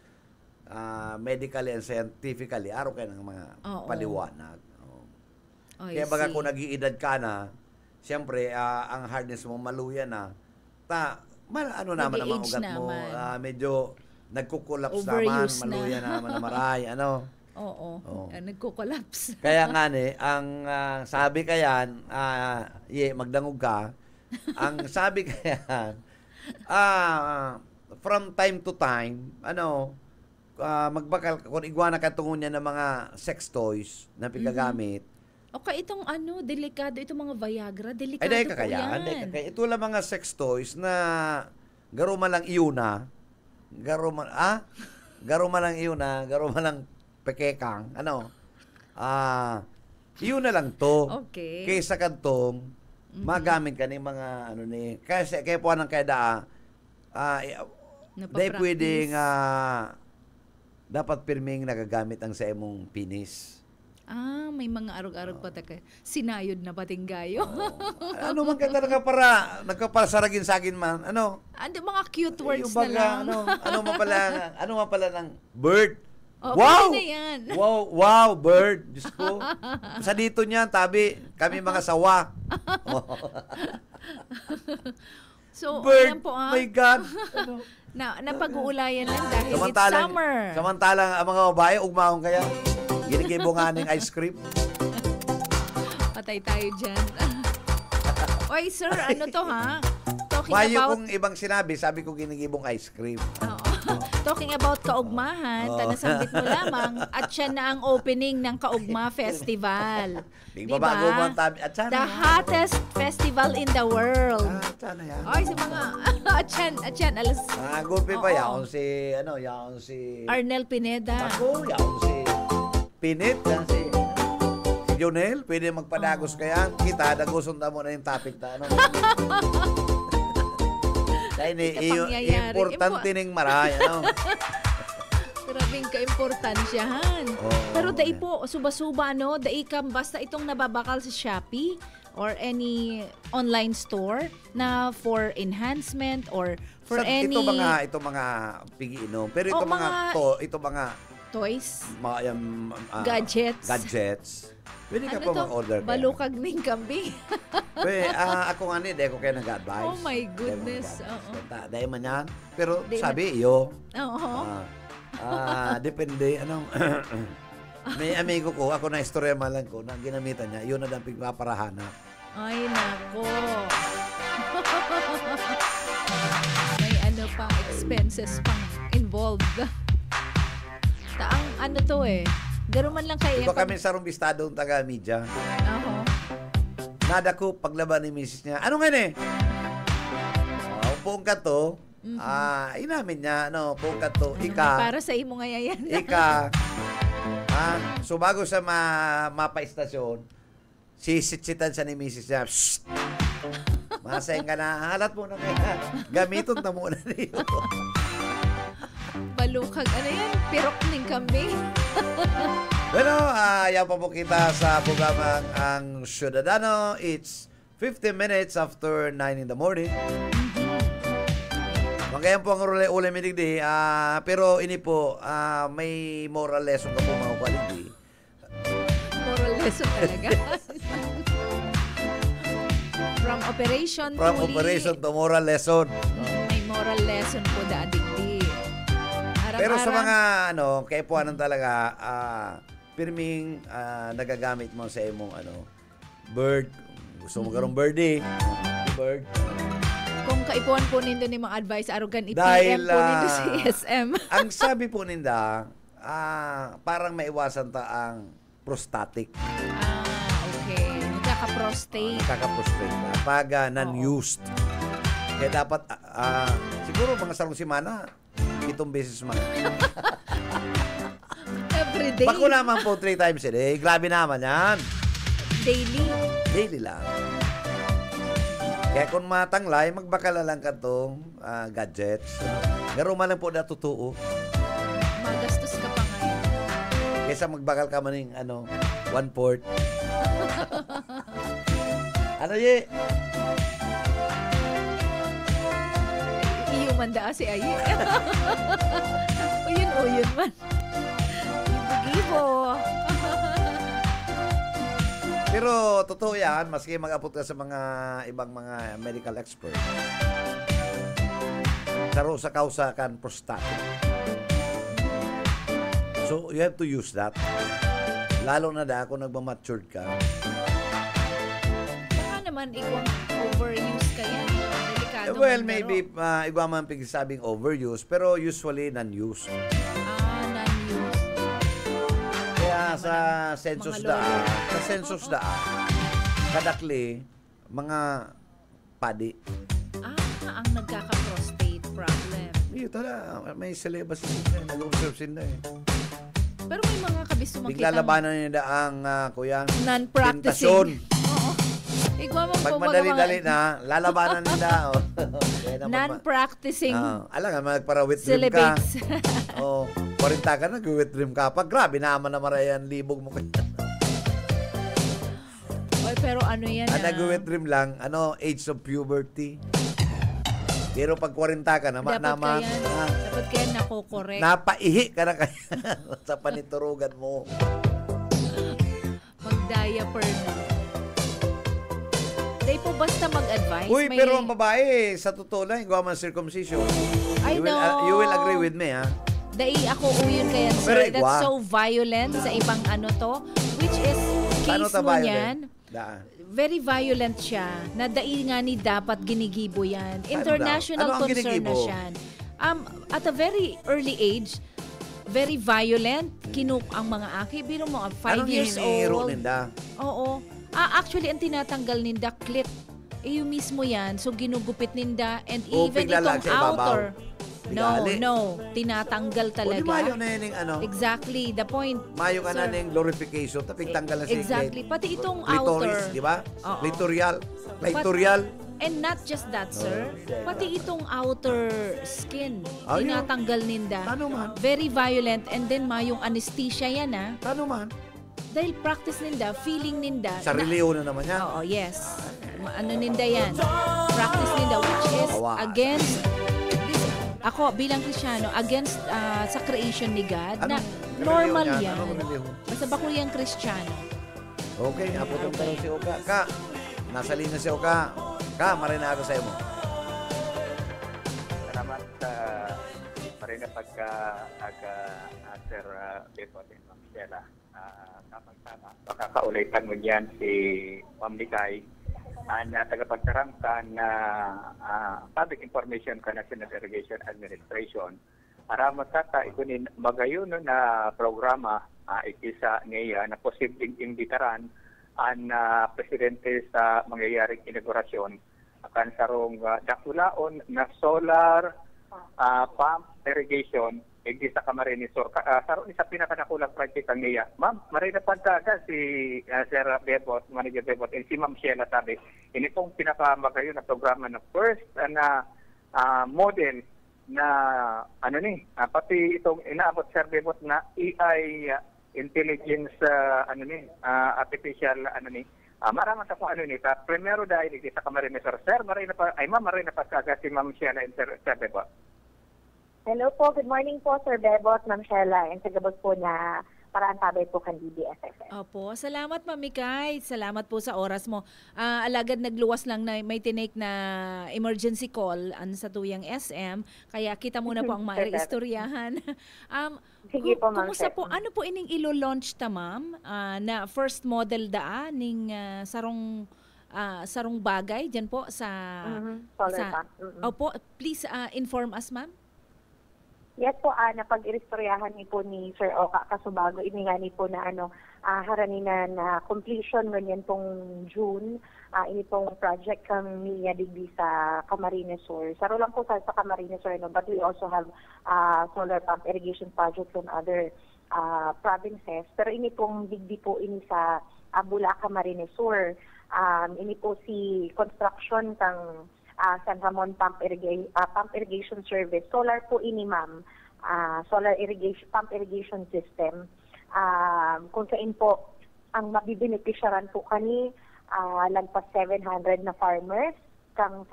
medically and scientifically, araw kayo ng mga Oo. paliwanag. I Kaya baga see. kung nag-iedad ka na, siyempre, ang hardness mo maluya na, naman ang mga Nag-age ugat mo, naman. medyo nagkukulaps naman, Overuse na. maluya naman na maray, Oo. Oo. Nagko-collapse. Kaya nga ang sabi kayan, magdangog ka, ang sabi kayan, from time to time, magbakal, kung igwana ka tungo niya ng mga sex toys na pigagamit, Okay, itong delikado, itong mga Viagra, delikado ay, po yan. Ito lang mga sex toys na garo man lang iuna, garo man lang pekekang, iyon na lang to. Okay. Kaysa kantong, magamit ka ng mga, kaya po anang kaya dahil pwedeng, dapat pirming nagagamit ang sa imong penis. May mga arog-arog pa taka. Sinayod na pating gayo. Ano man ka nagkapasaragin sa akin man, Mga cute words yung baga, na lang. ano man pala ng bird. Wow! Na yan. Wow, bird. Diyos ko. Sa dito niyan, kami mga sawa. So, Bird, ayan po my God. napag-uulayan lang dahil it's summer. Samantalang ang mga babae, ugmaong kaya, ginigibungan ng ice cream. Patay tayo dyan. Oy, sir, ano to ha? Talking Mayo about... kung ibang sinabi, sabi ko ginigibong ice cream. Oo. Talking about kaugmahan, tanasambit mo lamang at siya na ang opening ng Kaugma Festival. Di Diba? ba bago mo ang tabi? At sana The hottest festival in the world. At sana yan. Ay, sa mga atyan, alas Gulpi pa, Oo. yaon si... Arnel Pineda. Ako, yaon si Pinit, yan si Jonel, pwede magpadagos kaya. Kita, daguson na mo na yung topic na Dahil Kapangyayari. importante ning maray, Grabing kaimportansyahan. Pero dai po, suba-suba, dai ka, basta itong nababakal sa Shopee or any online store na for enhancement or for any Ito mga pigi-inom. Pero ito mga toys, gadgets. Pwede ka pa mag-order kaya. Balukag ning kambing. Ako nga di ko kaya nag-advise. Oh my goodness. Dahil man yan. Pero Di sabi, iyo. Oo. Depende, May amigo ko, ako na istorya malang ko, na ginamitan niya, yun na lang pagpaparahanap. Ay, nako. May ano pang expenses pang involved. Taang ano to eh. Garo man lang kay Iba kami sa rumbistado ng taga-media. Ako. Nada ko, paglaban ni misis niya, ano nga eh? Upong ka to, inamin niya, upong ka to, ika. Para sa imo nga yan. Ika. So bago sa mapa-istasyon, sisitsitan siya ni misis niya. Shhh! Masayang ka na, halat mo na kaya. Gamiton na muna niyo. Balukag, ano yan? Pirok ning kambing. Bueno, yan pa po kita sa programang ang Ciudadano. It's 50 minutes after 9 in the morning. Magayon po ang ule midigdi. Pero ini po, may moral lesson ka po mga quality. Moral lesson talaga. From operation to moral lesson. May moral lesson po dadigdi. Pero sa mga kaipuanan talaga, pirming nagagamit mo sa imong bird. Gusto mo karong birdie. Bird. Kung kaipuan po nindo ni mga advice, arugan Dahil, i-PM po nindo si SM. Ang sabi po ninda, parang maiwasan ta ang prostatic. Okay. Nagkaka-prostate. Nagkaka-prostate na. Pag non-used. Kaya dapat, siguro mga sarong simana, 7 beses man. Every day. Bako naman po 3 times a day. Grabe naman yan. Daily. Daily lang. Kaya kung matanglay, magbakala lang ka tong gadgets. Garo man lang po na totoo. Magastos ka pa ngayon. Kaysa magbakal ka maning 1/4. Ano ye? Iyuman da si Ayi. Uyun man. Ibo. Pero totoo yan, maski mag-apot ka sa mga ibang mga medical expert. Saro sa kausa kan prostatic. So, you have to use that. Lalo na kung nagmamatured ka. Baka naman ikaw overuse ka yan. Delikado Well, man maybe garo. iba man pigsabing overuse, pero usually non-use. Non-use. Kaya sa census kadakli, mga padi. Ang nagkaka-prostate problem. Iyo tala, may syllabus sila, nag-observe sila eh. Pero may mga kabis makita. Biglalabanan nila ang kuyang non-practicing. Oo. Pag madali-dali na, lalabanan nila. Non-practicing. Alam nga, magpara-withdraw ka. Syllabics. 40 ka, nag-withdraw ka. Pag grabe naman na marayan, libog mo kayo. Oy, pero ano yan nag-withdraw lang, age of puberty. Pero pag 40 ka naman, dapat kaya nakokorek. Napaihi ka na kaya sa paniturugan mo. Mag-diaper na. Day po basta mag-advise. Uy, pero ang babae, sa totoo lang, gawa man circumcision. I know. You will agree with me, ha? Dai ako uyon kaya, sir. That's so violent sa ibang which is case mo niyan. Very violent siya. Na dai nga ni dapat ginigibo yan. International concern na siya. At a very early age, very violent. Kinuk ang mga aki. Biro mo, 5 years old. Ninda? Oo. Actually, ang tinatanggal ninda, clit. Yung mismo yan. So, ginugupit ninda. And even itong outer. No. Tinatanggal talaga. O, di mayo na yun Exactly. The point. Mayo ka na ng glorification, tapig tanggal na si Exactly. Pati itong clitoris, outer. di ba? Clitorial. And not just that, sir. Pati itong outer skin. Tinatanggal ninda. Ano man? Very violent. And then, mayong anesthesia yan, ha? Ano man? Dahil practice ninda, feeling ninda. Sarili na naman yan. Oo, yes. Ninda yan. Practice ninda, which is against ako bilang Kristiyano, against sa creation ni God, na normal yan. Basta ba ko yung Kristiyano? Okay, apotong tanong si Oka. Ka, nasa linya si Oka. Ka, marina ako sa iyo mo. Salamat sa marina pagka-aga Sir Beto at Ma'am Stella. makakaulitan mo dyan si Ma'am Likay na tagapagtarangkan na Public Information ka National Irrigation Administration. Para matata ikunin magayon na programa ikisa niya na posibleng imbitaran ang presidente sa mangyayaring inaugurasyon akan sarong dakulaon na solar pump irrigation igi sa Camarines Sur. Saron isa pinakadakulang project ang niya. Ma'am, maray na pantaga si Sir Bebot, Manager Bebot, and si Ma'am Sheila sabi, ini pong pinakamagayon na programa na first na model na pati itong inaabot Sir Bebot na AI intelligence artificial maraming sa kung primero dahil sa Camarines Sur. Sir, Ma'am, maray na pantaga si Ma'am Sheila and Sir Bebot. Hello po, good morning po Sir Bebot, Ma'am Sheila, and sagabot po na paraan tabay po kan DBSSS. Opo, salamat Ma'am Mikay. Salamat po sa oras mo. Alagad nagluwas lang na may tinake na emergency call sa tuyang SM, kaya kita muna po ang maiistoryahan. Sige po, Ma'am. Kumusta po, ano po ining ilo-launch ta Ma'am na first model ning sarong bagay dyan po sa solar pump. Opo, please inform us Ma'am. Yes po, napag-iristoryahan ni po ni Sir Oka Kasubago, ini nga ni po na haranina na completion ngunyan pong June, ini pong project kang niya digdi sa Camarines Sur. Saro lang po sa Camarines Sur, but we also have solar pump irrigation projects in other provinces. Pero ini pong digdi po ini sa Bulacan, Camarines Sur. Ini po si construction kang San Ramon pump irrigation service. Solar po ini ma'am. Solar irrigation pump irrigation system. Kung saan po ang mabibenepisyaran po kani lagpas 700 na farmers kang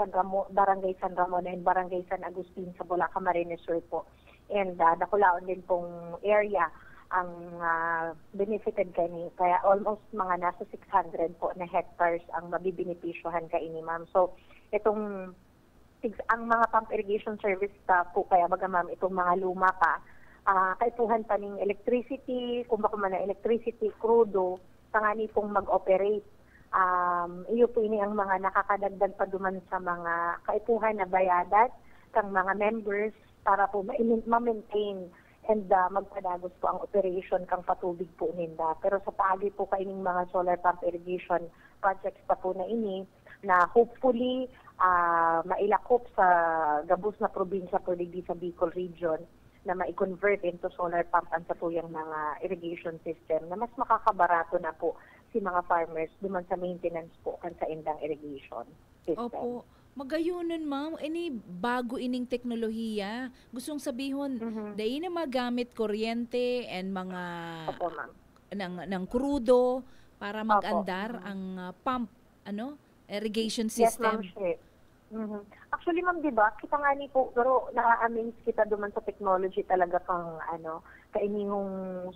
Barangay San Ramon and Barangay San Agustin sa Bulacan, Camarines Sur po. And nakulaon din pong area ang benefited kani, kaya almost mga nasa 600 po na hectares ang mabibenepisyohan kaini ma'am. So itong ang mga pump irrigation service po kaya baga ma'am itong mga luma pa kaipuhan pa ning electricity, kung baka man na electricity, crudo, tangani pong mag-operate. Iyo po ini ang mga nakakadagdag pa duman sa mga kaipuhan na bayadat kang mga members para po ma-maintain and magpadagos po ang operation kang patubig po ninda. Pero sa paagi po kaining mga solar pump irrigation projects pa po na ini na hopefully mailakop sa gabos na probinsya po digdi sa Bicol region na ma-convert into solar pump ang satuyang mga irrigation system na mas makakabarato na po si mga farmers duman sa maintenance po kan sa indang irrigation system. Opo. Magayunan ma'am, ini bago ining teknolohiya. Gustong sabihon, dahil na magamit kuryente and mga Opo, ma'am. ng krudo para mag-andar ang pump, irrigation system. Yes, ma'am. Actually, ma'am, di ba, kita nga ni po, pero na-amaze kita duman sa technology talaga kang, kainingong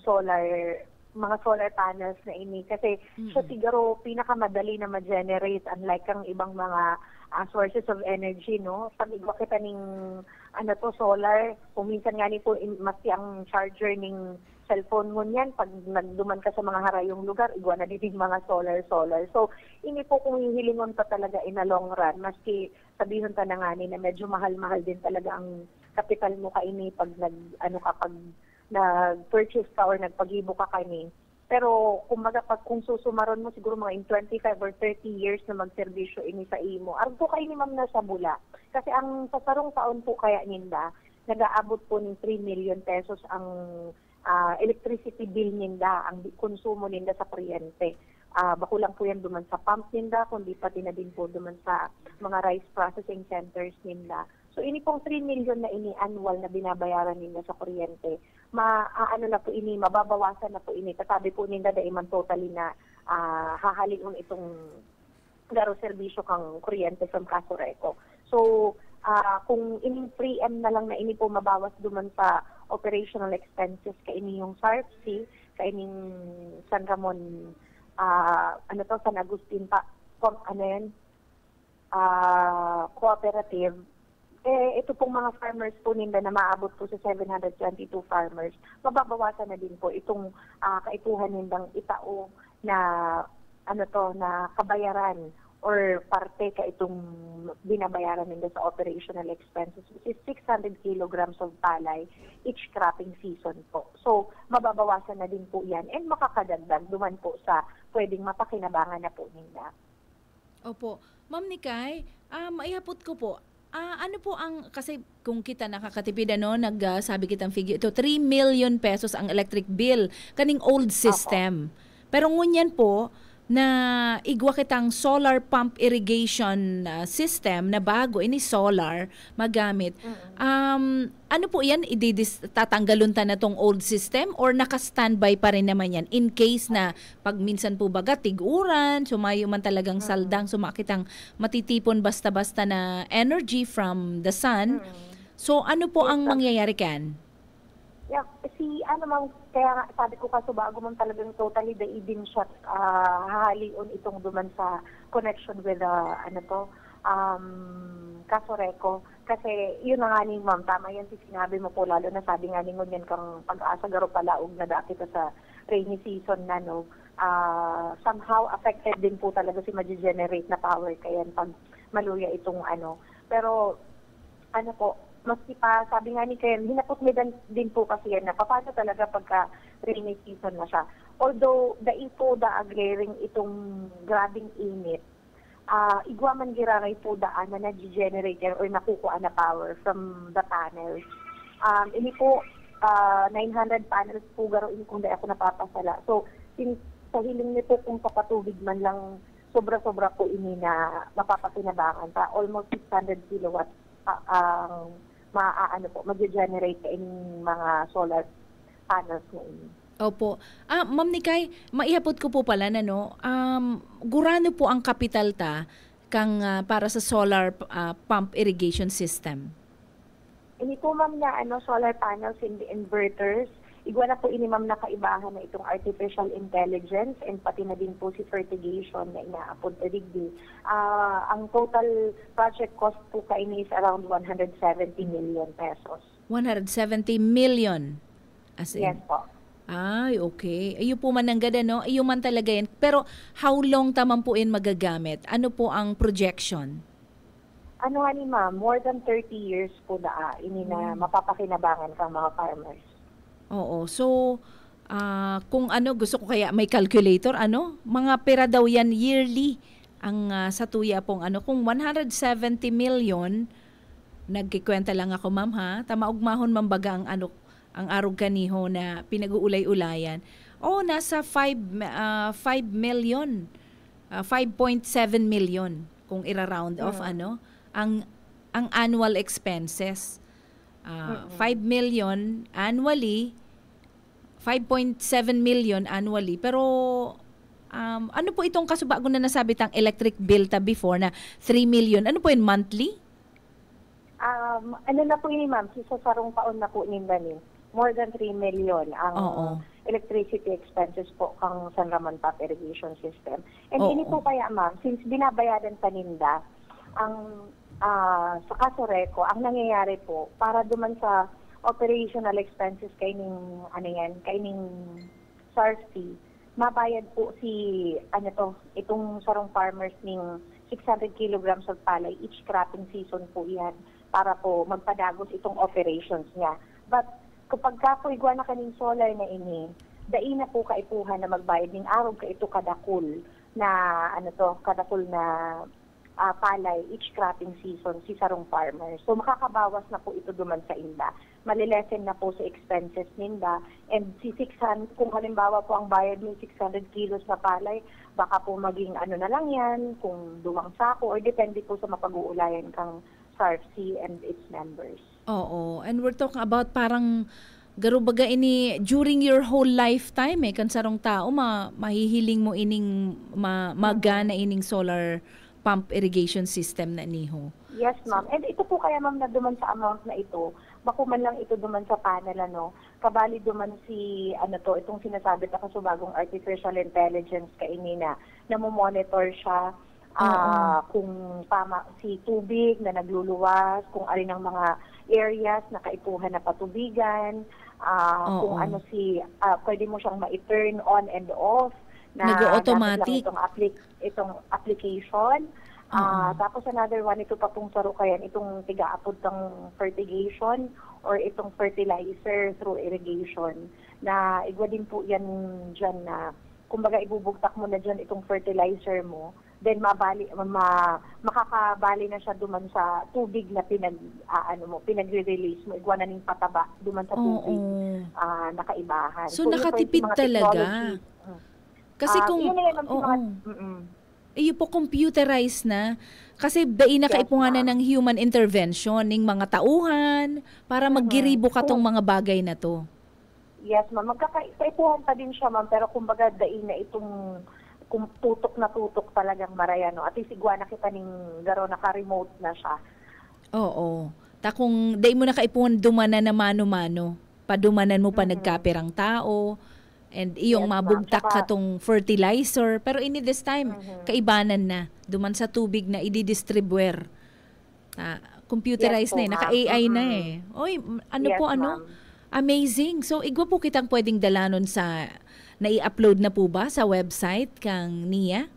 mga solar panels na ini. Kasi, siya siguro pinakamadali na ma-generate, unlike ang ibang mga sources of energy, no? Pag igwa kita ning, solar, kung minsan nga ni po, mati ang charger ning cellphone mo niyan, pag nagduman ka sa mga harayong lugar, igwa na din mga solar. So, ini po kung hihilingon pa talaga in a long run, maski sabihin ta na nga ni na medyo mahal-mahal din talaga ang kapital mo kaini pag nag-purchase ka or nagpagibo ka kani. Pero kung susumaron mo siguro mga in 25 or 30 years na magserbisyo ini sa imo, argo kaini ma'am na sa bula. Kasi ang sa sarong taon po kaya ninda, nag-aabot po ng 3 million pesos ang electricity bill ninda, ang konsumo ninda sa kuryente. Bako lang po yan duman sa pump ninda, kundi pati na din po duman sa mga rice processing centers ninda. So ini pong 3 million na ini annual na binabayaran ninda sa kuryente, na po ini, mababawasan na po ini. Katabi po ninda dahil man totally na hahalin itong garo serbisyo kang kuryente from Casureco. So kung ining 3M na lang na ini po mabawas duman sa operational expenses kaini yung SARFC, kaining San Ramon, San Agustin pa, cooperative, ito pong mga farmers po nila na maabot po sa 722 farmers, mababawasan na din po itong kaipuhan nilang itao na na kabayaran or parte ka itong binabayaran nila sa operational expenses, which is 600 kilograms of palay each cropping season po. So, mababawasan na din po yan and makakadagdag duman po sa pwedeng mapakinabangan na po nila. Opo. Ma'am Nikay, maihapot ko po, ano po ang, kasi kung kita nakakatipid, nagsabi kitang figure, ito 3 million pesos ang electric bill, kaning old system. Pero ngunyan po, na igwa kitang solar pump irrigation system na bago, ini solar magamit. Ano po yan, tatanggalun ta na tong old system or naka-standby pa rin naman yan in case na pag minsan po baga tiguran, sumayo man talagang saldang, sumakitang matitipon basta-basta na energy from the sun. So ano po ang mangyayari kan? Yeah, ma'am, kaya nga, sabi ko kaso bago man talagang totally daidin siya hahalion itong duman sa connection with Casoreco. Kasi yun na nga ni ma'am, tama yan si sinabi mo po, lalo na sabi nga ni ngunyan kang pag-asa garo palaog na dati ka sa rainy season na somehow affected din po talaga si ma-generate na power kaya pag maluya itong Pero maski pa, sabi nga ni Ken, hinapot din po kasi yan na paano talaga pagka rainy season na siya. Although, daing po aglaring itong grabing init, igwa man giraray po daan na nag-generate or nakukuha na power from the panels. Ini po, 900 panels po garoin kung dahil ako napapasala. So, sa hiling nito kung sa patubig man lang, sobra-sobra po ini na mapapakinabangan pa. Almost 600 kilowatts mag-generate in mga solar panels na ini. Opo. Ma'am Nikay, maihapot ko po pala gurano po ang kapital kang para sa solar pump irrigation system? Ini po ma'am na solar panels and inverters. Igwa na po ini ma'am na kaibahan na itong artificial intelligence and pati na din po si fertigation na inaapod na digdi. Ang total project cost po kaini is around 170 million pesos. 170 million? As in? Yes po. Ay, okay. Ayun po man ang ganda, Ayun man talaga yan. Pero how long tamang po yan magagamit? Ano po ang projection? Ni ma'am, more than 30 years po ini na mapapakinabangan kang mga farmers. Oo. So, kung gusto ko kaya may calculator, mga pera daw yan yearly ang sa tuya pong kung 170 million, nagkikwenta lang ako ma'am ha, tamaugmahon mambaga ang arog kaniho na pinag-uulay-ulayan. Nasa 5 million, 5.7 million kung ira-round off ang annual expenses. 5 million annually, 5.7 million annually. Pero ano po itong kasubago na nasabi tang electric bill before na 3 million? Ano po yun, monthly? Na po yun, ma'am, sa sarong taon na po ninda ni. More than 3 million ang electricity expenses po kang San Ramon Pump Irrigation System. And ini po kaya, ma'am, since binabayaran pa ninda, ang sa Casoreco, ang nangyayari po, para duman sa operational expenses kaining SARS fee, mabayad po itong sarong farmers ning 600 kilograms of palay each cropping season po yan para po magpadagos itong operations niya. But kapag po igwa na kaning solar na ini, dai na po kaipuhan na magbayad ning araw ka ito kadakul na palay each cropping season si sarong farmer. So makakabawas na po ito duman sa inda. Malilesen na po sa expenses ninda. And si 600, kung halimbawa po ang bayad ng 600 kilos na palay, baka po maging na lang yan, kung dumang sako, or depende po sa mapag-uulayan kang SARFC and its members. Oo. And we're talking about parang garubaga ini during your whole lifetime kan sarong tao mahihiling mo ining magana ining solar pump irrigation system na niho. Yes, ma'am. And ito po kaya, ma'am, na duman sa amount na ito, bako man lang ito duman sa panel, kabali duman si, itong sinasabi ta kasubagong artificial intelligence kaini na mo-monitor siya kung tama si tubig na nagluluwas, kung alin ang mga areas na kaipuhan na patubigan, kung ano pwede mo siyang ma-turn on and off na nag-automatic itong application. Tapos another one, ito pa pong sarukayan, itong tiga-apod ng fertigation or itong fertilizer through irrigation na igwa din po yan dyan na kumbaga ibubugtak mo na dyan itong fertilizer mo, then makakabali na siya duman sa tubig na pinagre-release mo, igwa na ning pataba duman sa tubig na kaibahan. So nakatipid talaga. Kasi kung iyo po computerized na kasi dai na kaipungan na ng human intervention ng mga tauhan para maggiribo ka tong mga bagay na to. Yes, ma'am. Magkakaipuhan pa din siya, ma'am, pero kumbaga dai na itong tutok na tutok talagang marayano. At isigwa na kita ning garo naka-remote na siya. Oo. Ta kung dai mo na kaipuhan dumanan na mano-mano, padumanan mo pa nagkapirang tao, and iyong mabugtak ka tong fertilizer. Pero ini this time, kaibanan na. Duman sa tubig na i-distribuer. Computerized na naka-AI na eh. Oy, amazing. So, igwa po kitang pwedeng dalanon sa, nai-upload na po ba sa website kang Nia?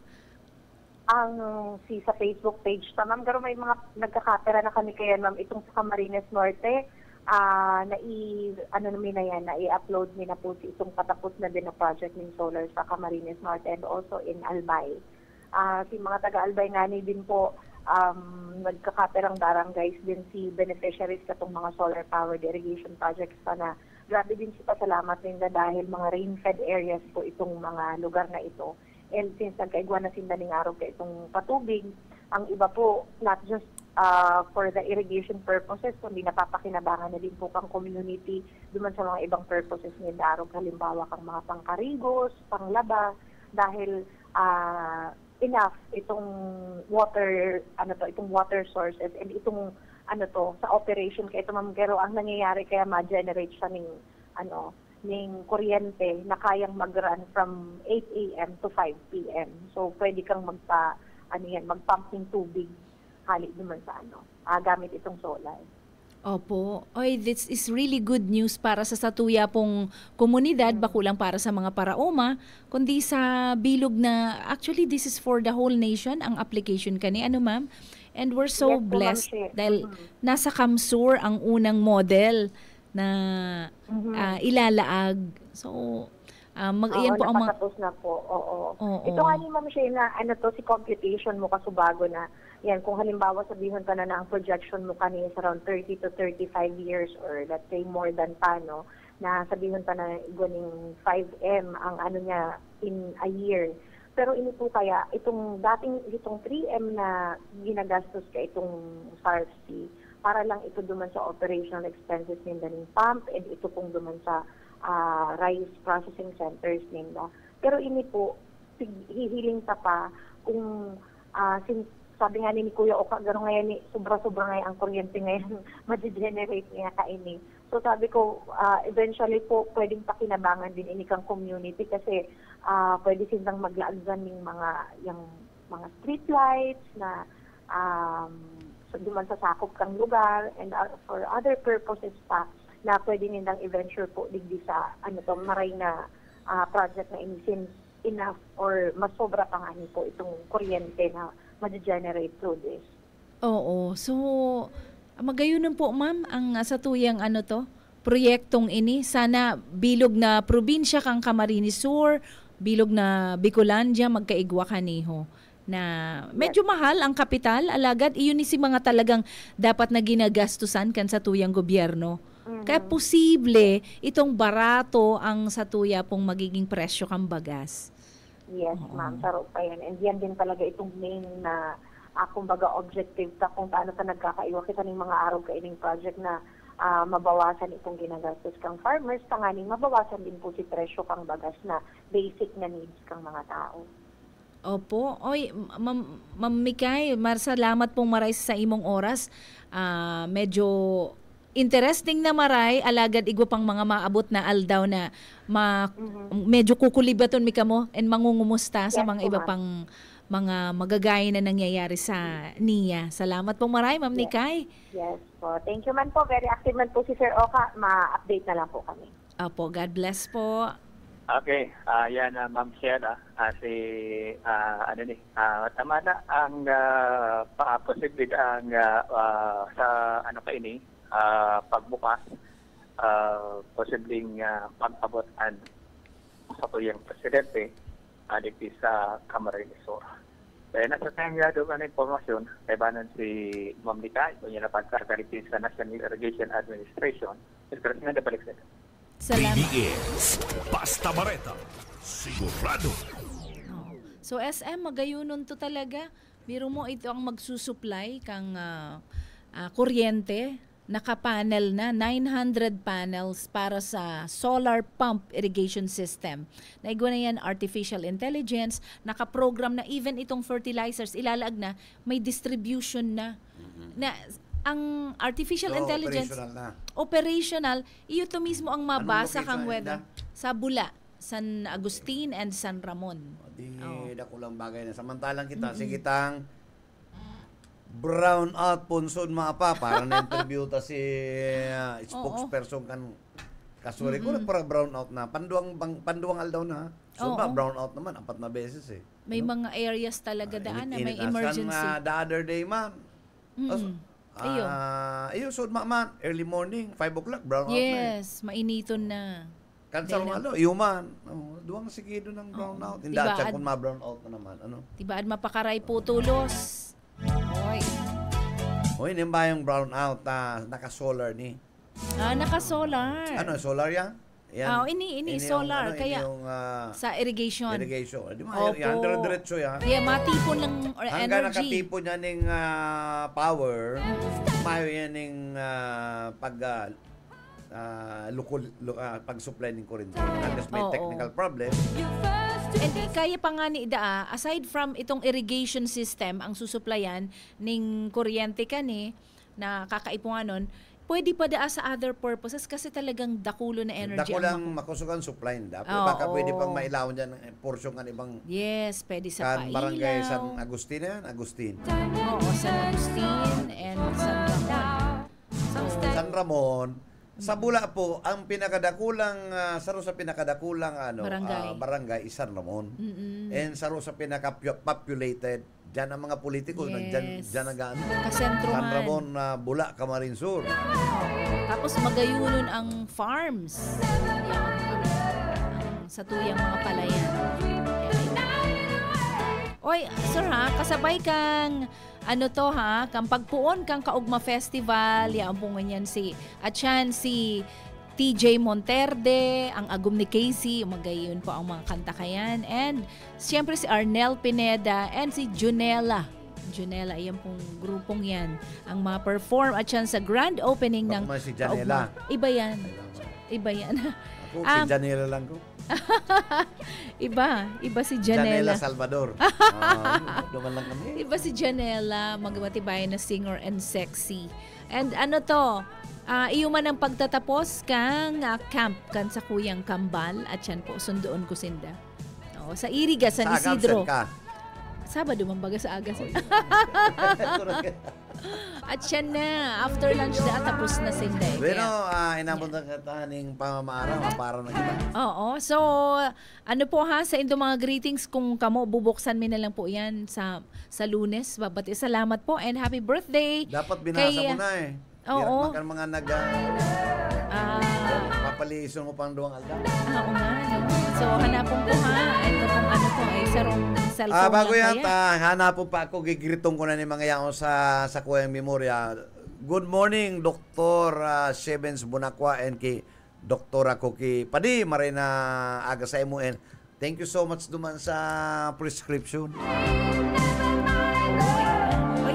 Sa Facebook page pa, ma'am. Pero may mga nagkakapera na kami kaya, ma'am, itong sa Camarines Norte, nai-upload na po itong patapos na din na project ng solar sa Camarines Norte and also in Albay. Si mga taga-Albay nga din po, nagkakaperang barangays din si beneficiaries katong mga solar powered irrigation projects pa na grabe din si pasalamat nila dahil mga rain-fed areas po itong mga lugar na ito. And since nagkaigwa na sinda ning araw ka itong patubig, ang iba po, not just for the irrigation purposes, kundi napapakinabangan na din po kang community duman sa mga ibang purposes nila araw, halimbawa kang mga pangkarigos, panglaba, dahil enough itong water itong water sources and itong sa operation kaya ito, ma'am, pero ang nangyayari kaya ma-generate siya ng kuryente na kayang mag-run from 8 a.m. to 5 p.m. So pwede kang mag-pump ng tubig halit naman sa gamit itong solar. Opo. Oy, this is really good news para sa satuya pong komunidad, bakulang para sa mga paraoma, kundi sa bilog na, actually this is for the whole nation, ang application kani, ma'am? And we're so blessed dahil nasa Kamsur ang unang model na ilalaag. So, yan po ang napatapos na po. Ito nga ni Ma'am Shea na si computation mo kasubago na yan, kung halimbawa sabihin ka na ang projection mo kanina is around 30 to 35 years or let's say more than na sabihin ka na iguaning 5M ang niya in a year. Pero ini po kaya, itong 3M na ginagastos ka itong SARFC, para lang ito duman sa operational expenses nila ng pump and ito pong duman sa rice processing centers nila. Pero ini po, hihiling pa kung sabi nga ni Kuya Oka, gano'n ngayon sobra-sobra ngayon ang kuryente ngayon ma-generate niya kaini. So sabi ko, eventually po pwedeng pakinabangan din ini kang community kasi pwede silang maglaagdan ng mga street lights na duman sa sakop kang lugar and for other purposes pa na pwede nilang eventually po digdi sa maray na project na since enough or mas sobra pa nga po itong kuryente na ma-generate through this. Oo. So, magayunan po, ma'am, ang sa tuyang proyektong ini. Sana bilog na probinsya kang Camarines Sur, bilog na Bicolandia, magkaigwa kaniho. Na medyo mahal ang kapital, alagad, iyon si mga talagang dapat na ginagastusan kan sa tuyang gobyerno. Kaya posible itong barato ang sa tuya pong magiging presyo kang bagas. Yes, ma'am. Saro pa yan. And yan din talaga itong main na kumbaga objective ta kung paano sa nagkakaiwa kita ng mga araw kaining project na mabawasan itong ginagastos kang farmers, tanganing mabawasan din po si presyo kang bagas na basic na needs kang mga tao. Opo. Oy, Ma'am Mikay, salamat pong maray sa imong oras. Medyo interesting na maray, alagad igwa pang mga maabot na aldaw na medyo kukulibaton mi kamo and mangungumusta sa mga iba pang mga magagaya na nangyayari sa NIA. Salamat po marami, Ma'am Nikay. Yes po. Thank you man po. Very active man po si Sir Oka. Ma-update na lang po kami. Opo, God bless po. Okay, yan Ma'am Sheila, tama na ang posible ang sa ano pa ini pagbukas posibleng pag-abotan sa tuyang presidente dito sa Camarines Sur. Kaya nasa tayong doon ang informasyon, kaya banan si Ma'am Nikay, kung yan na pagkakalikis sa National Irrigation Administration, ilagay na balik sa ito. Salamat. BBS Basta Bareta, sigurado. So SM, magayunon to talaga. Biro mo ito ang magsusupply kang kuryente. Naka-panel na, 900 panels para sa solar pump irrigation system. Naigwa na yan, artificial intelligence, naka-program na even itong fertilizers, ilalag na, may distribution na. Na ang artificial intelligence, operational, iyo to mismo ang mabasa kang weather sa Bula, San Agustin and San Ramon. Dakulang bagay na. Samantalang kita, sikitang brown out punsod maapa para na-interview ta si spokesperson kan kasuri ko para brown out na panduang aldaw na. So ba brown out naman 4 na beses eh. May mga areas talaga daan na may emergency. The other day man. Iyo so man early morning 5 o'clock brown out na. Yes, mainiton na. Kansarong human. Duwang sigido ng brown out. Hindi at kung ma-brown out na naman. Tibaad mapakaray po tulos. Hoy, hindi ba yung brown out naka-solar ni? Naka-solar. Ano, solar yan? Ini solar. Kaya sa irrigation. Irrigation. Di ba, yan, diretso yan. Kaya matipon ng energy. Hanggang nakatipon niya ng power, mayo yan ng pag-supply ng kuryente. Unless may technical problem. And kaya pa nga ni Ida, aside from itong irrigation system, ang susuplayan ng kuryente kani na kakaipungan nun, pwede pa daa sa other purposes kasi talagang dakulo na energy. Dakulang makusugan supply na. Baka pwede pang mailawan dyan ng portion ng ibang yes, pwede sa pailaw. Barangay San Agustin na yan? Agustin. Oo, San Agustin and San Ramon. San Ramon. Sa Bula po, ang pinakadakulang saro sa pinakadakulang barangay is San Ramon. And saro sa pinaka-populated diyan ang mga politiko diyan nag-ano. San Ramon, Bula, Camarines Sur. Tapos magayunon ang farms. Sa tuyang mga palayan. Oy, sir kasabay kang kang pagpuon kang Kaugma Festival, yaampungan yan si TJ Monterde, ang agum ni Casey, magayon po ang mga kanta kayan. And siyempre si Arnel Pineda and si Junella. Junella, yan pong grupong yan. Ang ma-perform at yan sa grand opening ng si Janela. Iba yan. Ako, si Janela lang ko. Iba si Janela Salvador. Duman lang kami. Iba si Janela, magmatibay na singer and sexy. And iyo man ang pagtatapos kang camp kan sa Kuyang Kambal at yan po sundoon ko sinda. Sa Iriga, San Isidro. Sabado mambaga sa agas. At yan na, after lunch na tapos na sinda. Pero inabot na kataning pamamara, para na kita. Oo, so sa inyong mga greetings kung kamo bubuksan mi na lang po yan sa Lunes. Babati salamat po and happy birthday. Dapat binasa mo na eh. Oo. Makan mga papaliison mo pang duwang alda. Oo nga. So hanapon ko ito pong sarong cellphone bago yan, hanapon pa ako, gigritong ko na ni mga yaon sa Kuyang Memorya. Good morning, Dr. Shevens Bunakwa and kay Dr. Koki Padi, maray na aga sa imo and thank you so much duman sa prescription.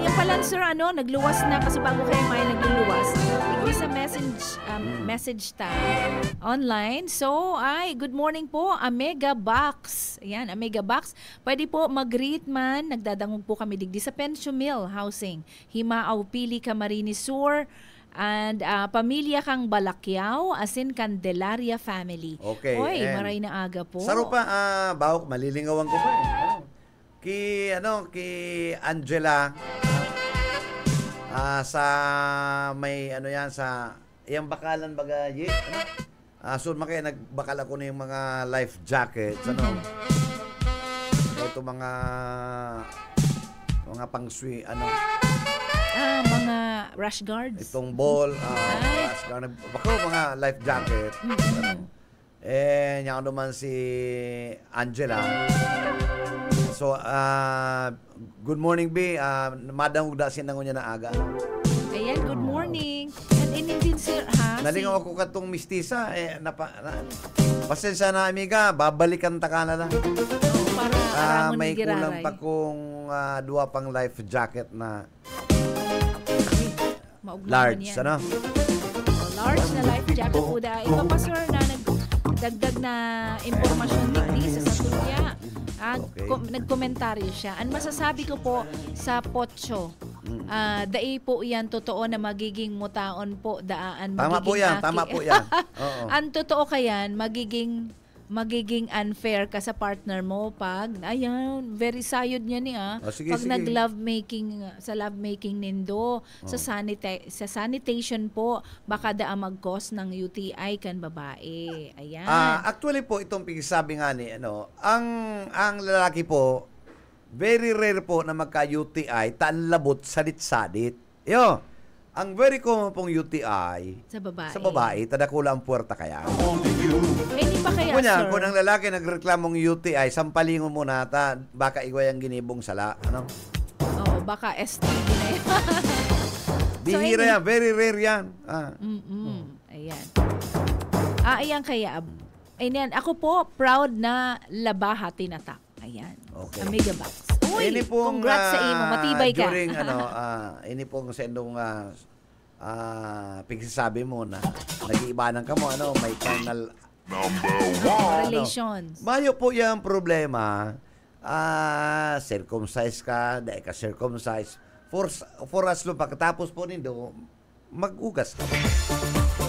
Yan pala, sir, nagluwas na kasi bago kayo may nagluluwas. Igwi sa message ta online. So, good morning po, Amega Box. Ayan, Amega Box. Pwede po mag-greet man. Nagdadangog po kami digdi sa Pensiomil Housing. Himaaw Pili, Camarines Sur. And pamilya kang Balakyaw, asin Candelaria family. Okay. Oy, maray na aga po. Saro pa, bawak, malilingawan ko pa eh. Kay Angela sa may sa iyang bakalan baga soon nagbakal ako na yung mga life jackets ito mga pangswi mga rash guards. itong ball rash guard mga life jacket niya naman si Angela. So good morning B, madam ugda sinango niya na aga. Ayan, good morning. And din sir ha. Nalingaw ako katong mistisa pasensya na amiga, babalikan ta ka na lang. Para may kulang pa kong duwa pang life jacket na large large na life jacket po dahil. Iba pa sir na nagdagdag na impormasyon ni sa Satuya. Nagkomentaryo siya. Ang masasabi ko po sa Pocho, dai po yan totoo na magiging mutaon po daan. Tama po yan. Oo. Ang totoo kayan, magiging unfair ka sa partner mo pag, very sayod niya niya. Pag nag-lovemaking, sa lovemaking nindo, sa sanitation po, baka daan mag-cause ng UTI kan babae. Ayan. Actually po, itong pagsasabi nga ni, ang lalaki po, very rare po na magka-UTI, tanlabot, sadit-sadit. Ang very common pong UTI sa babae, tadakula ang puwerta kaya. Hindi pa kaya, sir? Kung ang lalaki nagreklamong UTI, sampalingon mo na baka igway ang ginibong sala. Oo, baka STD na yan. Bihira yan, very rare yan. Ayan. Ayan kaya. Ayan, ako po, proud na labaha tinatak. Ayan. Okay. Amiga Box. Uy, congrats sa imo. Matibay ka. During, ini pong sa indong pagsasabi mo na nag-iibanan ka mo, may carnal relations. Mayo po yung problema. Circumcise ka, dahil ka circumcise. For as long, pagkatapos po nindo, mag-ugas ka.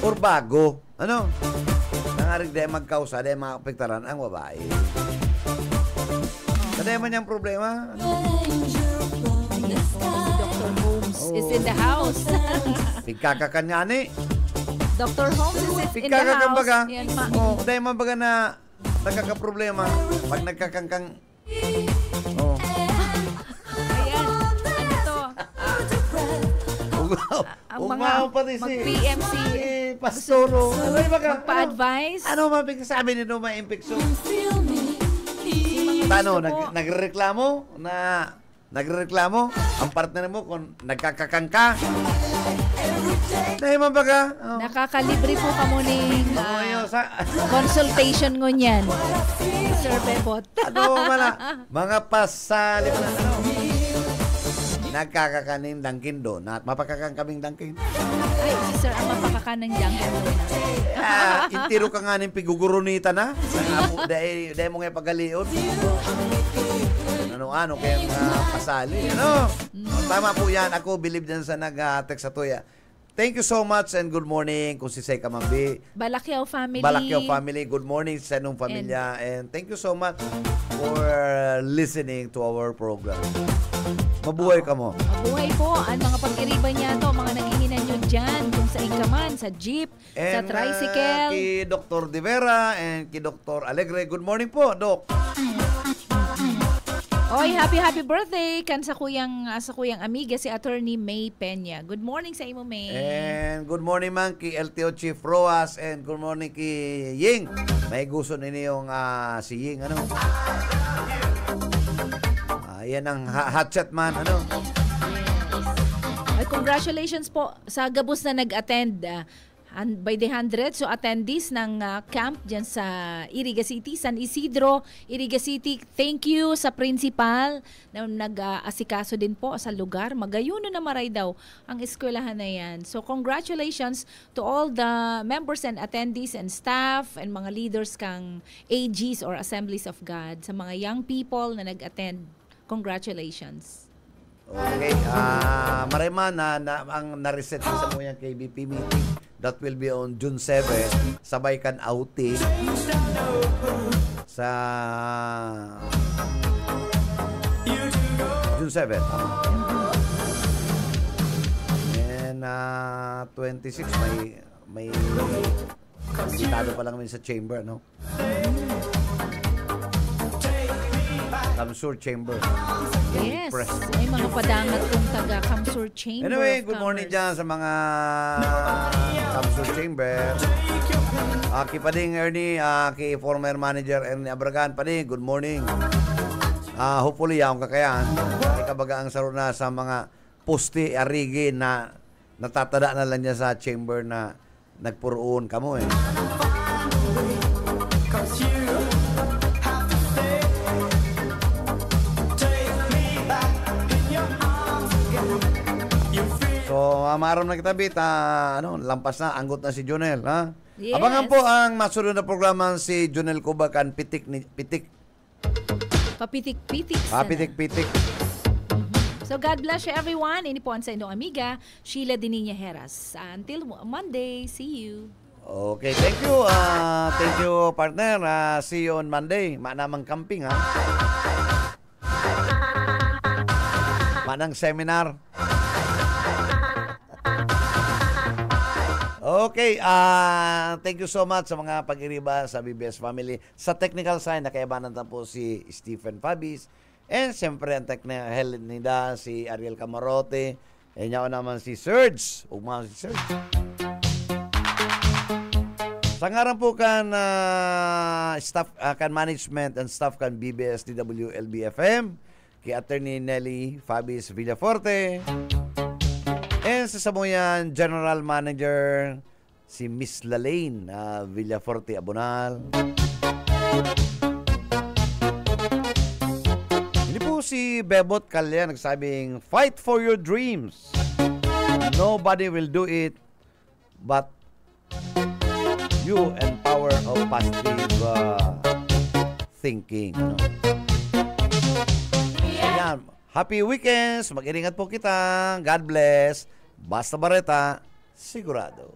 Or bago. Nangarig dahil magkausa, dahil makapektaran ang babae. Kada man yung problema. Dr. Holmes is in the house. Pigkakakan nga ni. Dr. Holmes is in the house. Pigkakakan baga. Dahil man baga na nagkakaproblema. Pag nagkakangkang. Ayan. Ano to? Ang mga mag-PMC. Pastoro. Magpa-advise. Ano mapigsasabi nito ma-infection? Paano? Nagreklamo? Ang partner mo kung nagkakakangka? Dahil man baga? Nakakalibre po ka mo ng consultation ngunyan. Sir Bebot. Mga pasali mo na. Nagkakakaning dangkin doon. Mapakakang kaming dangkin. Ay, si Sir ang mapakakanang dangkin doon. Intiro ka nga ng pigugurunita na. Dahil mo nga pagaliod. Ano kayang pasali. Tama po yan. Ako believe dyan sa nag-text sa Tuya. Thank you so much and good morning kung si Say Kamambi. Balakyaw family. Good morning sa inong pamilya. And thank you so much for listening to our program. Mabuhay ka mo. Mabuhay po. Ang mga pag-iriban niya to, mga naghihinan nyo dyan, kung sa ikaman, sa jeep, sa tricycle. Kay Dr. De Vera and kay Dr. Alegre. Good morning po, Doc. Oy, happy birthday kan sa kuyang amiga si Attorney May Peña. Good morning sa imo, May. And good morning man kay LTO Chief Roas and good morning kay Ying. May gusto ninyong si Ying yan ang hot chat man Ay, congratulations po sa gabos na nag-attend by the hundreds. So attendees ng camp dyan sa Iriga City, San Isidro, Iriga City. Thank you sa principal na nag-asikaso din po sa lugar. Magayuno na maray daw ang eskwelahan na yan. So congratulations to all the members and attendees and staff and mga leaders kang AGs or Assemblies of God, sa mga young people na nag-attend. Congratulations. Okay, marema na ang na-reset sa mo yung KBP meeting that will be on June 7. Sabay kan outing sa June 7. And 26, may invitado pa lang kami sa chamber, no? Kamsur Chamber. Yes. Press. Ay, mga padangat kong taga Kamsur Chamber Anyway, of good morning Commerce. dyan sa mga Kamsur Chamber. Kay Pading Ernie, kay former manager Ernie Abragan. Pading, good morning. Hopefully, yung kakayan. Ay kabaga ang saro na sa mga poste, arigi na natatada na lang niya sa chamber na nagpuroon kamo eh. So, maaram na kita, Bit. Lampas na, anggot na si Jonel. Ha? Yes. Abangan po ang masunod na programa si Jonel Kubakan, Pitik. Papitik-pitik. Pitik. So God bless you everyone. Ini po ang sa inyong amiga, Sheila Dininya Heras. Until Monday, see you. Okay, thank you. Thank you, partner. See you on Monday. Manamang camping, ha? Manang seminar. Okay, thank you so much sa mga pag-iriba sa BBS Family. Sa technical side, nakayabanan na po si Stephen Fabis. And siyempre, ang technical nida, si Ariel Camarote. And niya naman si Serge. Ugma si Serge. Sa ngaran po kan staff, kan management and staff kan BBS DWLB FM, kay Attorney Nelly Fabis Villaforte. And sa Samoyan General Manager si Miss Lalaine Villaforte Abonal. Hindi po si Bebot Calya nagsabing, fight for your dreams. Nobody will do it but you and power of positive thinking. No? Ayan. Happy weekends. Mag-iringat po kita. God bless. Basta Bareta, sigurado.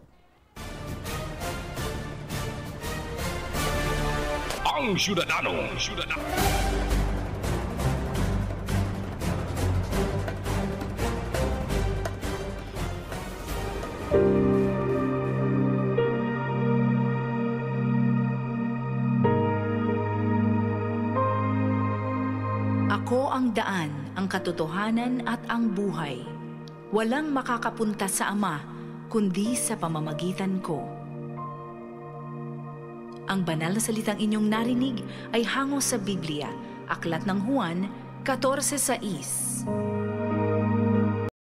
Ang Syudadano. Ako ang daan, ang katotohanan at ang buhay. Walang makakapunta sa Ama, kundi sa pamamagitan ko. Ang banal na salitang inyong narinig ay hango sa Biblia, Aklat ng Juan 14:6.